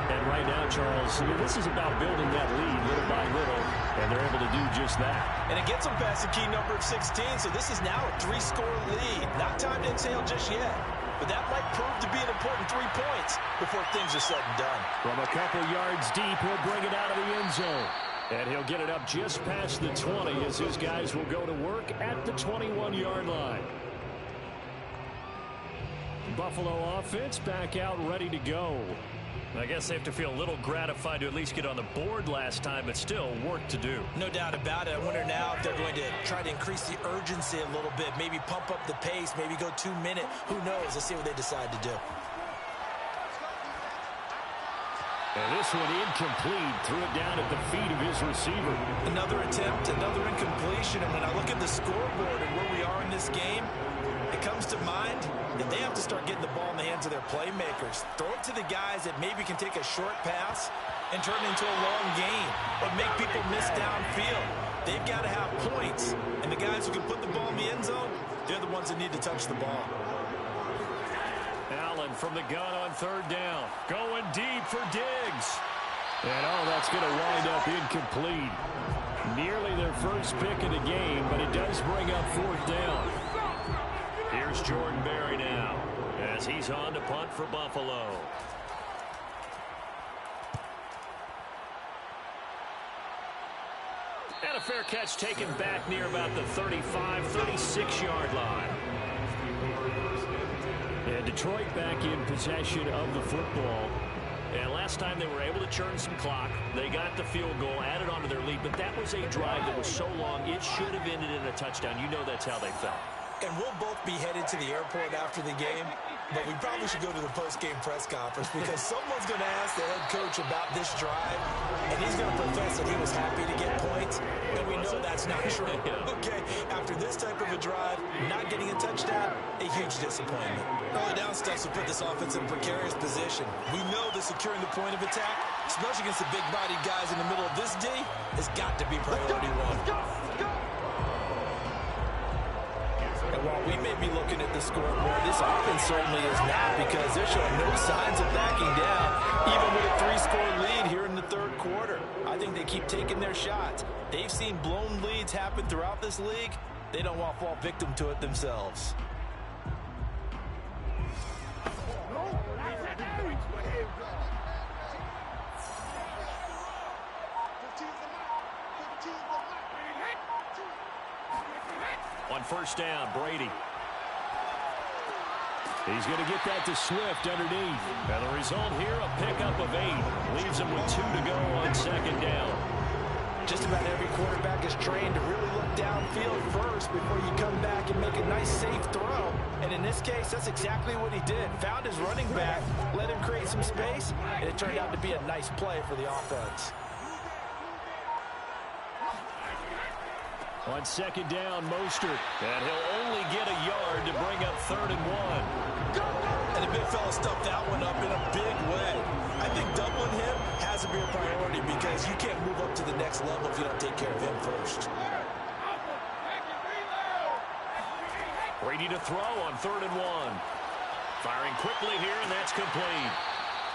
Speaker 2: And right now, Charles, this is about building that lead little by little, and they're able to do just that.
Speaker 3: And it gets them past the key number of 16, so this is now a 3-score lead. Not time to exhale just yet, but that might prove to be an important 3 points before things are said and done.
Speaker 2: From a couple yards deep, he'll bring it out of the end zone. And he'll get it up just past the 20 as his guys will go to work at the 21-yard line. Buffalo offense back out ready to go. I guess they have to feel a little gratified to at least get on the board last time, but still work to do.
Speaker 3: No doubt about it. I wonder now if they're going to try to increase the urgency a little bit, maybe pump up the pace, maybe go 2-minute. Who knows? Let's see what they decide to do.
Speaker 2: And this one incomplete. Threw it down at the feet of his receiver.
Speaker 3: Another attempt, another incompletion. And when I look at the scoreboard and where we are in this game, it comes to mind that they have to start getting the ball in the hands of their playmakers. Throw it to the guys that maybe can take a short pass and turn it into a long gain or make people miss downfield. They've got to have points. And the guys who can put the ball in the end zone, they're the ones that need to touch the ball.
Speaker 2: Allen from the gun on 3rd down. Going deep for Diggs. And, that's going to wind up incomplete. Nearly their first pick of the game, but it does bring up 4th down. Here's Jordan Berry now as he's on to punt for Buffalo. And a fair catch taken back near about the 35, 36-yard line. And Detroit back in possession of the football. And last time they were able to churn some clock. They got the field goal, added onto their lead, but that was a drive that was so long it should have ended in a touchdown. You know that's how they felt.
Speaker 3: And we'll both be headed to the airport after the game, but we probably should go to the post-game press conference because someone's going to ask the head coach about this drive, and he's going to profess that he was happy to get points, and we know that's not true. Okay, after this type of a drive, not getting a touchdown, a huge disappointment. Early down stuffs will put this offense in a precarious position. We know that securing the point of attack, especially against the big-bodied guys in the middle of this D, has got to be priority one. And while we may be looking at the scoreboard, this offense certainly is not because they're showing no signs of backing down, even with a 3-score lead here in the 3rd quarter. I think they keep taking their shots. They've seen blown leads happen throughout this league. They don't want to fall victim to it themselves.
Speaker 2: On 1st down, Brady. He's going to get that to Swift underneath. And the result here, a pickup of 8. Leaves him with 2 to go on 2nd down.
Speaker 3: Just about every quarterback is trained to really look downfield first before you come back and make a nice, safe throw. And in this case, that's exactly what he did. Found his running back, let him create some space, and it turned out to be a nice play for the offense.
Speaker 2: On 2nd down, Mostert. And he'll only get a yard to bring up 3rd and 1.
Speaker 3: And the big fella stuffed that one up in a big way. I think doubling him has to be a priority because you can't move up to the next level if you don't take care of him first.
Speaker 2: Brady to throw on 3rd and 1. Firing quickly here, and that's complete.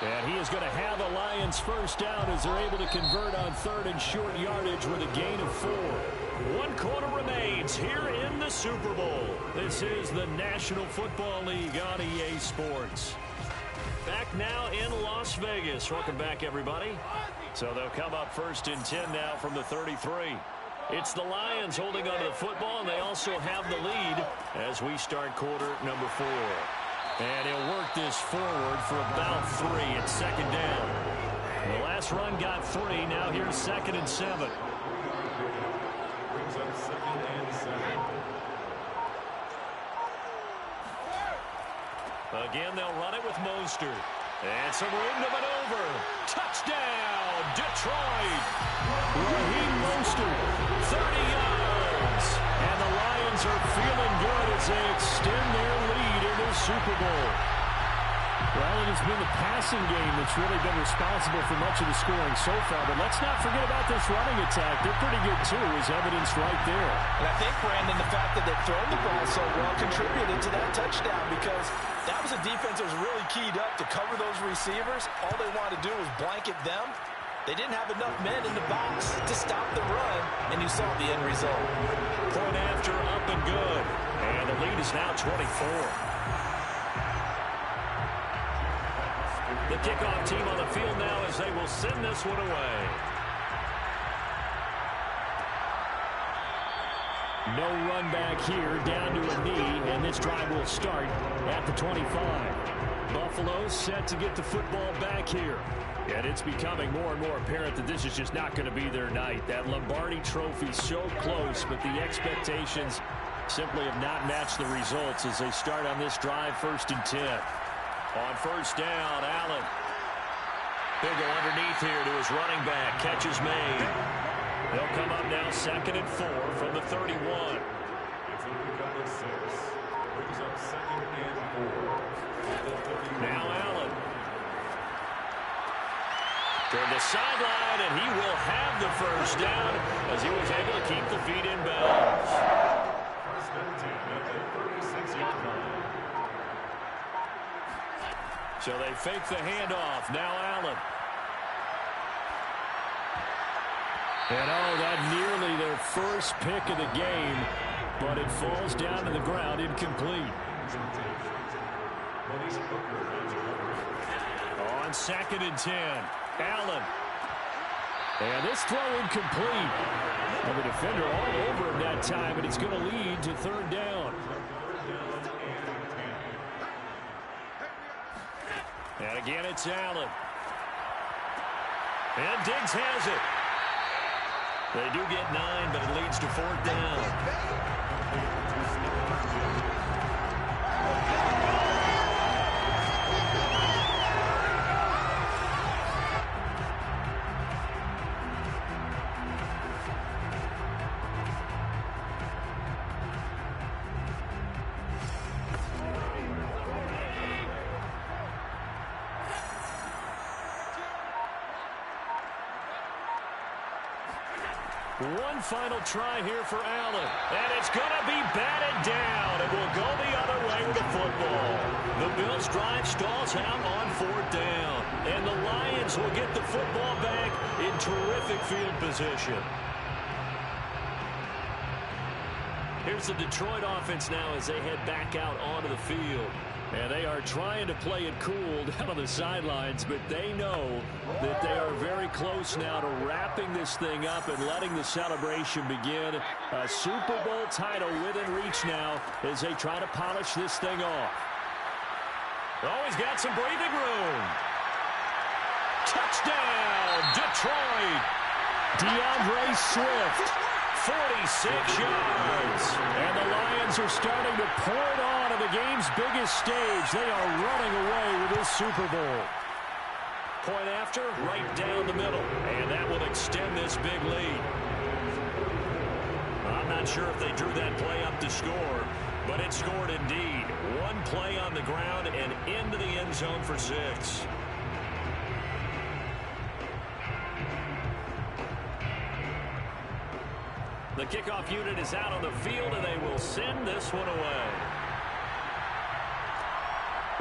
Speaker 2: And he is going to have a Lions first down as they're able to convert on 3rd and short yardage with a gain of 4. 1 quarter remains here in the Super Bowl. This is the National Football League on EA Sports. Back now in Las Vegas. Welcome back, everybody. So they'll come up 1st and 10 now from the 33. It's the Lions holding onto the football, and they also have the lead as we start quarter number 4. And he'll work this forward for about 3. It's second down. The last run got 3. Now here's 2nd and 7.
Speaker 4: Brings up 2nd and 7.
Speaker 2: Again, they'll run it with Mostert. And some room to maneuver. Touchdown, Detroit. Raheem Mostert, 30 yards. And the Lions are feeling good as they extend their lead in the Super Bowl.
Speaker 7: Well, it has been the passing game that's really been responsible for much of the scoring so far. But let's not forget about this running attack. They're pretty good, too, as evidenced right there.
Speaker 3: And I think, Brandon, the fact that they've thrown the ball so well contributed to that touchdown because that was a defense that was really keyed up to cover those receivers. All they wanted to do was blanket them. They didn't have enough men in the box to stop the run, and you saw the end result.
Speaker 2: Point after, up and good. And the lead is now 24. The kickoff team on the field now as they will send this one away.
Speaker 7: No run back here, down to a knee, and this drive will start at the 25. Buffalo set to get the football back here. And it's becoming more and more apparent that this is just not going to be their night. That Lombardi Trophy so close, but the expectations simply have not matched the results as they start on this drive, 1st and 10.
Speaker 2: On 1st down, Allen. He'll go underneath here to his running back. Catch is made. They'll come up now 2nd and 4 from the 31.
Speaker 4: It's a pickup of 6. Brings up 2nd and 4.
Speaker 2: Now Allen. Toward the sideline, and he will have the 1st down as he was able to keep the feet in bounds.
Speaker 4: 1st and 10 at the 36-yard line.
Speaker 2: So they fake the handoff. Now Allen.
Speaker 7: And that nearly their first pick of the game, but it falls down to the ground incomplete.
Speaker 2: On 2nd and 10, Allen.
Speaker 7: And this throw incomplete. And the defender all over him that time, and it's going to lead to 3rd down.
Speaker 2: And again, it's Allen. And Diggs has it. They do get 9, but it leads to 4th down. One final try here for Allen. And it's going to be batted down. It will go the other way with the football. The Bills' drive stalls out on 4th down. And the Lions will get the football back in terrific field position. Here's the Detroit offense now as they head back out onto the field. And they are trying to play it cool down on the sidelines, but they know that they are very close now to wrapping this thing up and letting the celebration begin. A Super Bowl title within reach now as they try to polish this thing off. Oh, he's got some breathing room. Touchdown, Detroit. DeAndre Swift. 46 yards. And the Lions are starting to pour it on the game's biggest stage. They are running away with this Super Bowl. Point after, right down the middle. And that will extend this big lead. I'm not sure if they drew that play up to score, but it scored indeed. One play on the ground and into the end zone for 6. The kickoff unit is out on the field, and they will send this one away.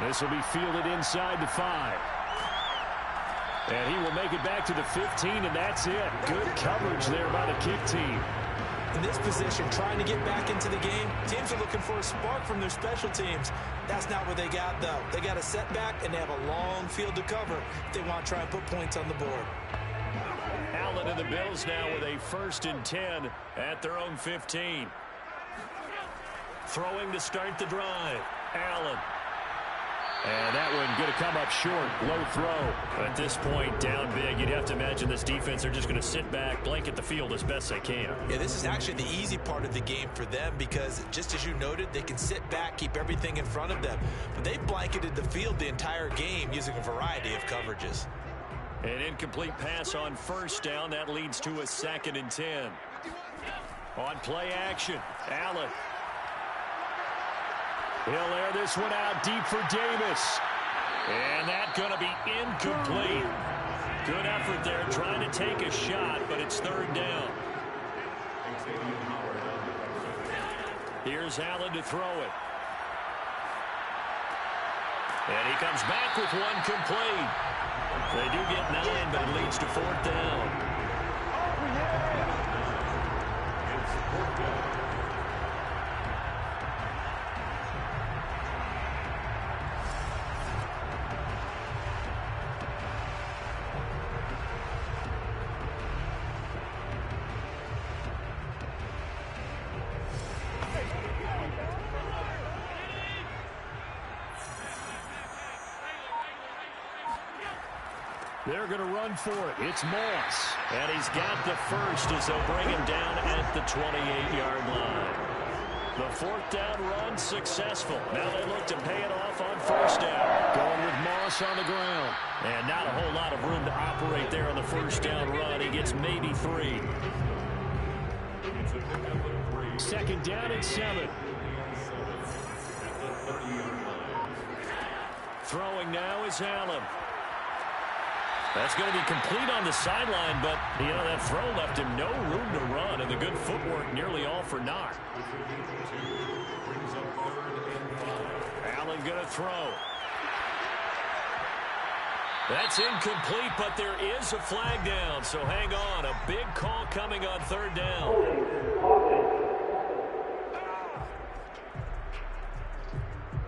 Speaker 7: This will be fielded inside the 5. And he will make it back to the 15, and that's it. Good coverage there by the kick team.
Speaker 3: In this position, trying to get back into the game, teams are looking for a spark from their special teams. That's not what they got, though. They got a setback, and they have a long field to cover if they want to try and put points on the board.
Speaker 2: Allen
Speaker 7: Allen and the Bills now with a 1st and 10 at their own 15. Throwing to start the drive. Allen. And that one going to come up short. Low throw. At this point, down big. You'd have to imagine this defense, they're just going to sit back, blanket the field as best they can.
Speaker 3: Yeah, this is actually the easy part of the game for them because, just as you noted, they can sit back, keep everything in front of them. But they've blanketed the field the entire game using a variety of coverages.
Speaker 7: An incomplete pass on 1st down. That leads to a 2nd and 10. On play action, Allen. He'll air this one out deep for Davis. And that's going to be incomplete. Good effort there trying to take a shot, but it's 3rd down. Here's Allen to throw it. And he comes back with one complete. They do get 9, but it leads to 4th down.
Speaker 4: It's 4th down.
Speaker 7: They're going to run for it. It's Moss. And he's got the first as they'll bring him down at the 28-yard line. The 4th down run successful. Now they look to pay it off on 1st down. Going with Moss on the ground. And not a whole lot of room to operate there on the 1st down run. He gets maybe 3. 2nd down and 7. Throwing now is Allen. That's going to be complete on the sideline, but, that throw left him no room to run, and the good footwork nearly all for naught. Allen going to throw. That's incomplete, but there is a flag down, so hang on. A big call coming on 3rd down.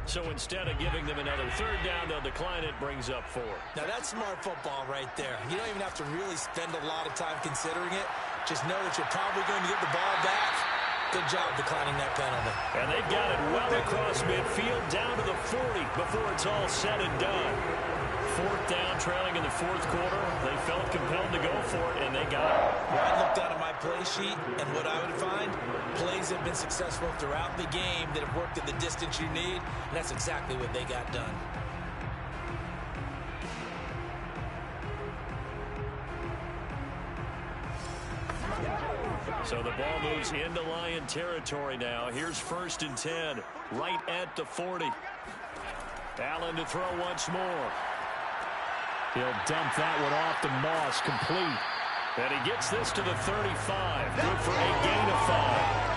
Speaker 7: So instead of giving them another 3rd down, they'll decline it, brings up 4.
Speaker 3: Now that's smart football right there. You don't even have to really spend a lot of time considering it. Just know that you're probably going to get the ball back. Good job declining that penalty.
Speaker 7: And they've got it well across midfield down to the 40 before it's all said and done. 4th down, trailing in the 4th quarter. They felt compelled to go for it, and they got it.
Speaker 3: Well, I looked down at my play sheet, and what I would find, plays have been successful throughout the game that have worked at the distance you need, and that's exactly what they got done.
Speaker 7: So the ball moves into Lion territory now. Here's 1st and 10, right at the 40. Allen to throw once more. He'll dump that one off to Moss, complete. And he gets this to the 35. Good for a gain of 5.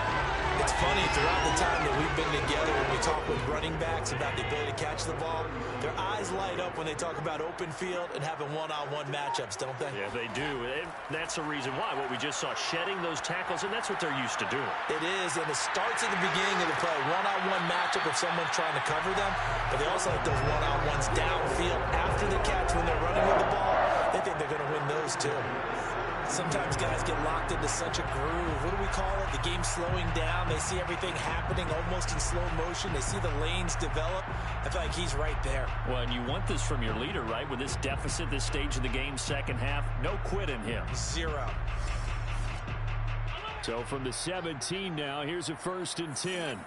Speaker 3: It's funny, throughout the time that we've been together, when we talk with running backs about the ability to catch the ball, their eyes light up when they talk about open field and having one-on-one matchups, don't they?
Speaker 7: Yeah, they do. And that's the reason why. What we just saw, shedding those tackles, and that's what they're used to doing.
Speaker 3: It is, and it starts at the beginning of the play. One-on-one matchup if someone's trying to cover them, but they also like those one-on-ones downfield after the catch when they're running with the ball. They think they're going to win those, too. Sometimes guys get locked into such a groove. What do we call it? The game's slowing down. They see everything happening almost in slow motion. They see the lanes develop. I feel like he's right there.
Speaker 7: Well, and you want this from your leader, right? With this deficit, this stage of the game, 2nd half, no quit in him.
Speaker 3: 0.
Speaker 7: So from the 17 now, here's a 1st and 10.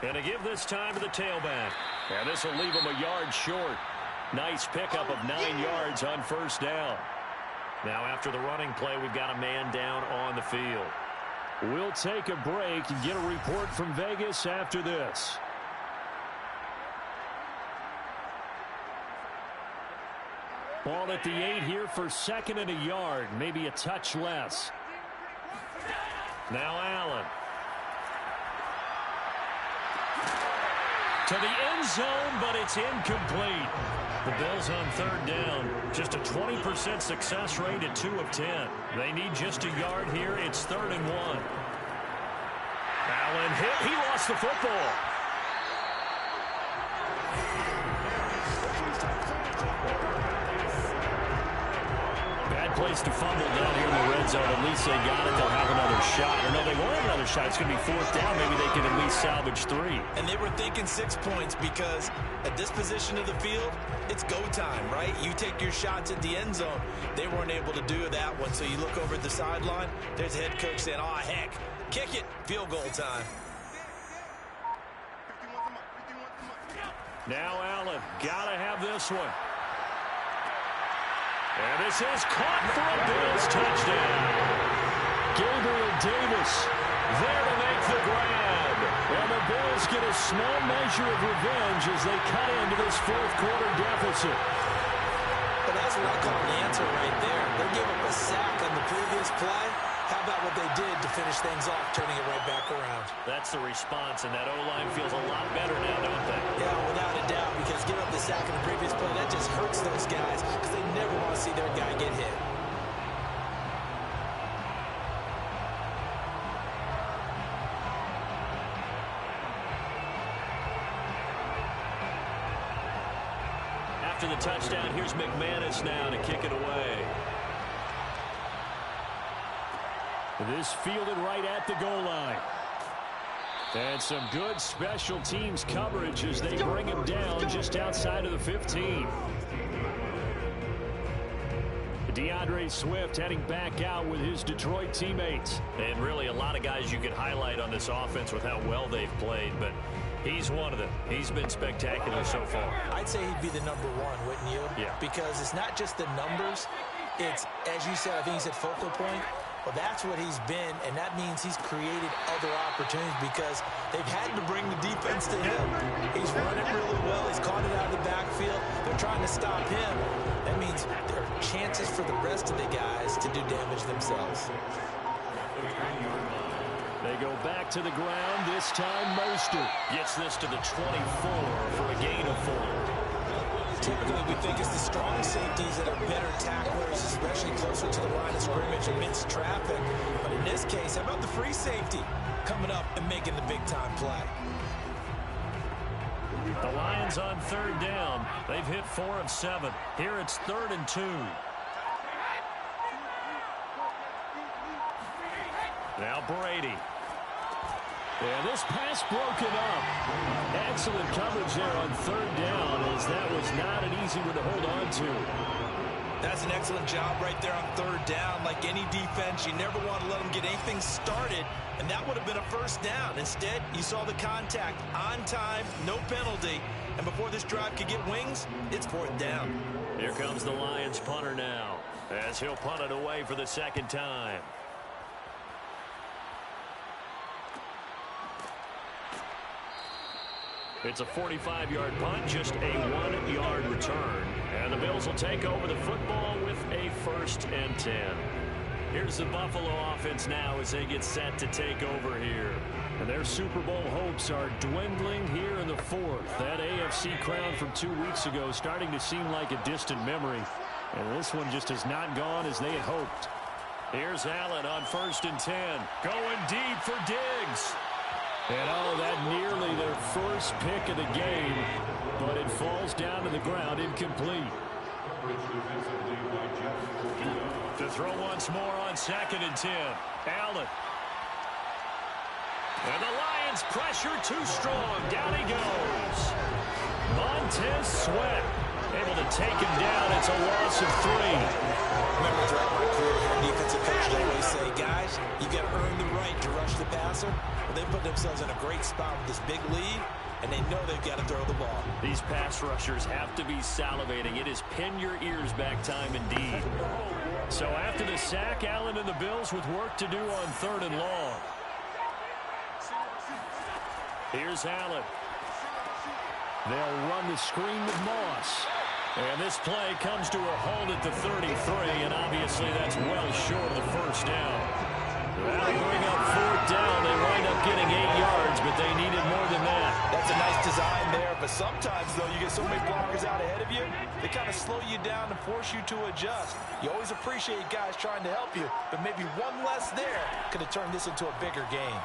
Speaker 7: And to give this time to the tailback. And this will leave him a yard short. Nice pickup of 9 yards on 1st down. Now after the running play, we've got a man down on the field. We'll take a break and get a report from Vegas after this. Ball at the 8 here for 2nd and a yard, maybe a touch less. Now Allen. To the end zone, but it's incomplete. The Bills on 3rd down. Just a 20% success rate at 2 of 10. They need just a yard here. It's 3rd and 1. Allen hit. He lost the football. place to fumble down here in the red zone. At least they got it. They'll have another shot. Or no, they won't have another shot. It's going to be fourth down. Maybe they can at least salvage 3.
Speaker 3: And they were thinking 6 points because at this position of the field, it's go time, right? You take your shots at the end zone. They weren't able to do that one. So you look over at the sideline. There's the head coach saying, oh, heck, kick it. Field goal time.
Speaker 7: Now Allen, gotta have this one. And this is caught for a Bills touchdown. Gabriel Davis there to make the grab. And the Bills get a small measure of revenge as they cut into this fourth quarter deficit.
Speaker 3: But that's what I call an answer right there. They gave up a sack on the previous play. How about what they did to finish things off, turning it right back around?
Speaker 7: That's the response, and that O-line feels a lot better now, don't they?
Speaker 3: Yeah, without a doubt, because give up the sack in the previous play, that just hurts those guys because they never want to see their guy get hit.
Speaker 7: After the touchdown, here's McManus now to kick it away. This fielded right at the goal line. And some good special teams coverage as they bring him down just outside of the 15. DeAndre Swift heading back out with his Detroit teammates. And really a lot of guys you could highlight on this offense with how well they've played, but he's one of them. He's been spectacular so far.
Speaker 3: I'd say he'd be the number one, wouldn't you?
Speaker 7: Yeah.
Speaker 3: Because it's not just the numbers. It's, as you said, I think he said focal point. Well, that's what he's been, and that means he's created other opportunities because they've had to bring the defense to him. He's run it really well. He's caught it out of the backfield. They're trying to stop him. That means there are chances for the rest of the guys to do damage themselves.
Speaker 7: They go back to the ground. This time, Mostert gets this to the 24 for a gain of 4.
Speaker 3: Typically, we think it's the strong safeties that are better tacklers, especially closer to the line of scrimmage amidst traffic. But in this case, how about the free safety coming up and making the big-time play?
Speaker 7: The Lions on third down. They've hit 4 of 7. Here it's 3rd and 2. Now Brady. And this pass broken up. Excellent coverage there on third down, as that was not an easy one to hold on to.
Speaker 3: That's an excellent job right there on third down. Like any defense, you never want to let them get anything started, and that would have been a first down. Instead, you saw the contact on time, no penalty, and before this drive could get wings, it's 4th down.
Speaker 7: Here comes the Lions punter now, as he'll punt it away for the second time. It's a 45-yard punt, just a 1-yard return. And the Bills will take over the football with a 1st and 10. Here's the Buffalo offense now as they get set to take over here. And their Super Bowl hopes are dwindling here in the 4th. That AFC crown from 2 weeks ago starting to seem like a distant memory. And this one just has not gone as they had hoped. Here's Allen on 1st and 10. Going deep for Diggs. And oh, that nearly their first pick of the game, but it falls down to the ground incomplete. To throw once more on 2nd and 10. Allen. And the Lions pressure too strong. Down he goes. Montez Sweat able to take him down. It's a loss of 3.
Speaker 3: Remember, throughout my career, defensive coaches always say, guys, you got to earn the right to rush the passer. Well, they put themselves in a great spot with this big lead, and they know they've got to throw the ball.
Speaker 7: These pass rushers have to be salivating. It is pin your ears back time indeed. So after the sack, Allen and the Bills with work to do on 3rd and long. Here's Allen. They'll run the screen with Moss. And this play comes to a halt at the 33, and obviously that's well short of the first down. That'll bring up 4th down. They wind up getting 8 yards, but they needed more than that.
Speaker 3: That's a nice design there, but sometimes, though, you get so many blockers out ahead of you, they kind of slow you down and force you to adjust. You always appreciate guys trying to help you, but maybe one less there could have turned this into a bigger game.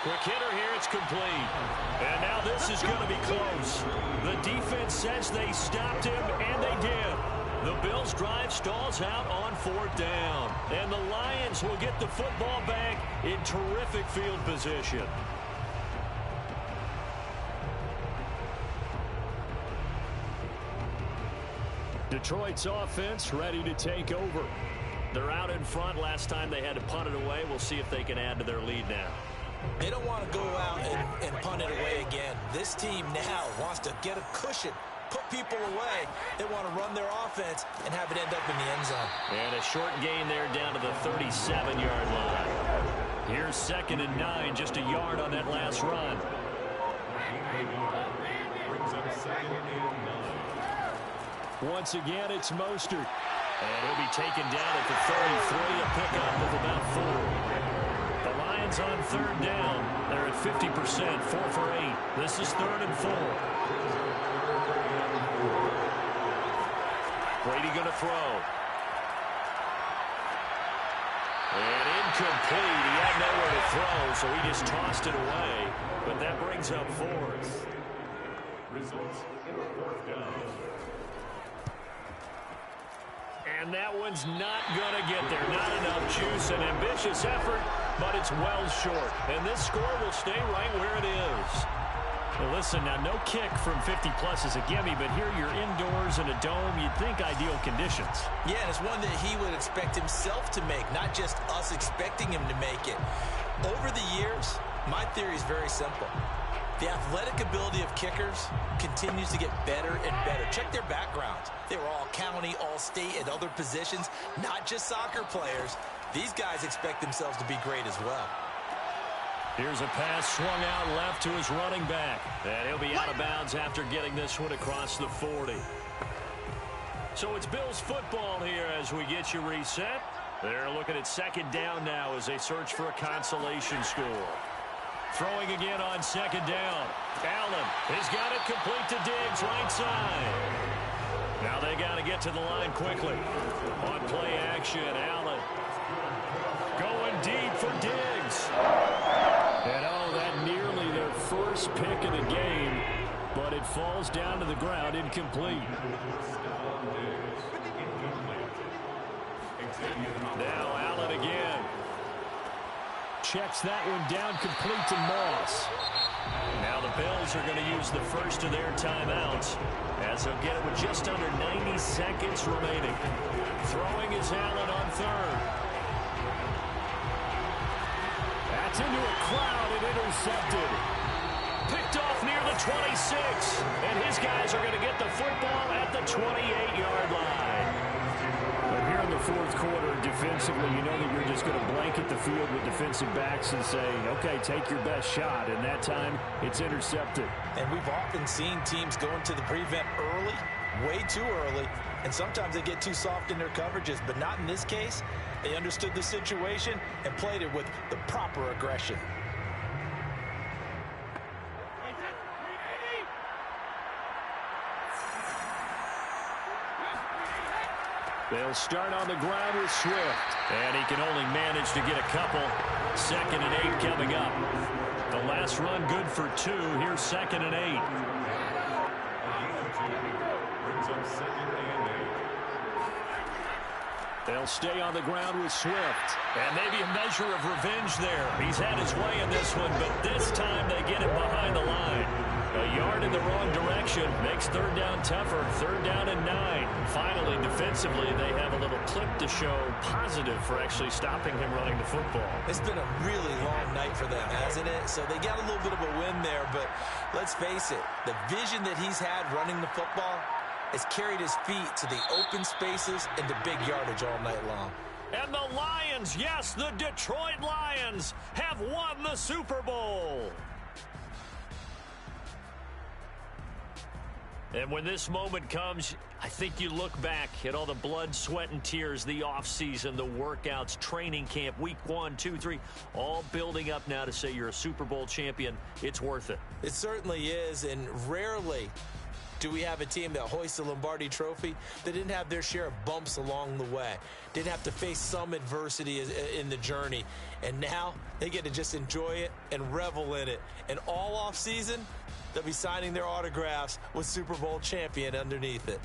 Speaker 7: Quick hitter here, it's complete. And now this is going to be close. The defense says they stopped him, and they did. The Bills' drive stalls out on 4th down. And the Lions will get the football back in terrific field position. Detroit's offense ready to take over. They're out in front. Last time they had to punt it away. We'll see if they can add to their lead now.
Speaker 3: They don't want to go out and punt it away again. This team now wants to get a cushion, put people away. They want to run their offense and have it end up in the end zone.
Speaker 7: And a short gain there down to the 37-yard line. Here's 2nd and 9, just a yard on that last run.
Speaker 4: Brings up 2nd and 9.
Speaker 7: Once again, it's Mostert. And he'll be taken down at the 33, a pickup of about 4. The Lions on 3rd down. They're at 50%, 4 for 8. This is 3rd and 4. Brady going to throw. And incomplete. He had nowhere to throw, so he just tossed it away. But that brings up 4th.
Speaker 4: Results in 4th down.
Speaker 7: And that one's not going to get there. Not enough juice. An ambitious effort, but it's well short. And this score will stay right where it is. Well, listen, now no kick from 50-plus is a gimme, but here you're indoors in a dome. You'd think ideal conditions.
Speaker 3: Yeah, and it's one that he would expect himself to make, not just us expecting him to make it. Over the years, my theory is very simple. The athletic ability of kickers continues to get better and better. Check their backgrounds. They were all county, all state, at other positions, not just soccer players. These guys expect themselves to be great as well.
Speaker 7: Here's a pass swung out left to his running back. And he'll be out of bounds after getting this one across the 40. So it's Bills football here as we get you reset. They're looking at 2nd down now as they search for a consolation score. Throwing again on 2nd down. Allen has got it complete to Diggs, right side. Now they got to get to the line quickly. On play action, Allen going deep for Diggs. And oh, that nearly their first pick of the game, but it falls down to the ground incomplete. Now Allen again. Checks that one down complete to Moss. Now the Bills are going to use the first of their timeouts as they'll get it with just under 90 seconds remaining. Throwing is Allen on 3rd. That's into a crowd and intercepted. Picked off near the 26. And his guys are going to get the football at the 28-yard line. But here in the 4th quarter, defensively, you know that you're just going to blanket the field with defensive backs and say, okay, take your best shot. And that time, it's intercepted.
Speaker 3: And we've often seen teams go into the prevent early, way too early, and sometimes they get too soft in their coverages, but not in this case. They understood the situation and played it with the proper aggression.
Speaker 7: They'll start on the ground with Swift. And he can only manage to get a couple. 2nd and 8 coming up. The last run good for 2. Here's 2nd and 8.
Speaker 4: Brings up 2nd and 8.
Speaker 7: They'll stay on the ground with Swift. And maybe a measure of revenge there. He's had his way in this one, but this time they get him behind the line. A yard in the wrong direction makes 3rd down tougher. 3rd down and 9. Finally, defensively, they have a little clip to show positive for actually stopping him running the football.
Speaker 3: It's been a really long night for them, hasn't it? So they got a little bit of a win there, but let's face it, the vision that he's had running the football has carried his feet to the open spaces and to big yardage all night long.
Speaker 7: And the Lions, yes, the Detroit Lions have won the Super Bowl. And when this moment comes, I think you look back at all the blood, sweat, and tears, the offseason, the workouts, training camp, week 1, 2, 3, all building up now to say you're a Super Bowl champion. It's worth it.
Speaker 3: It certainly is, and rarely do we have a team that hoists the Lombardi Trophy that didn't have their share of bumps along the way, didn't have to face some adversity in the journey, and now they get to just enjoy it and revel in it. And all offseason, they'll be signing their autographs with Super Bowl champion underneath it.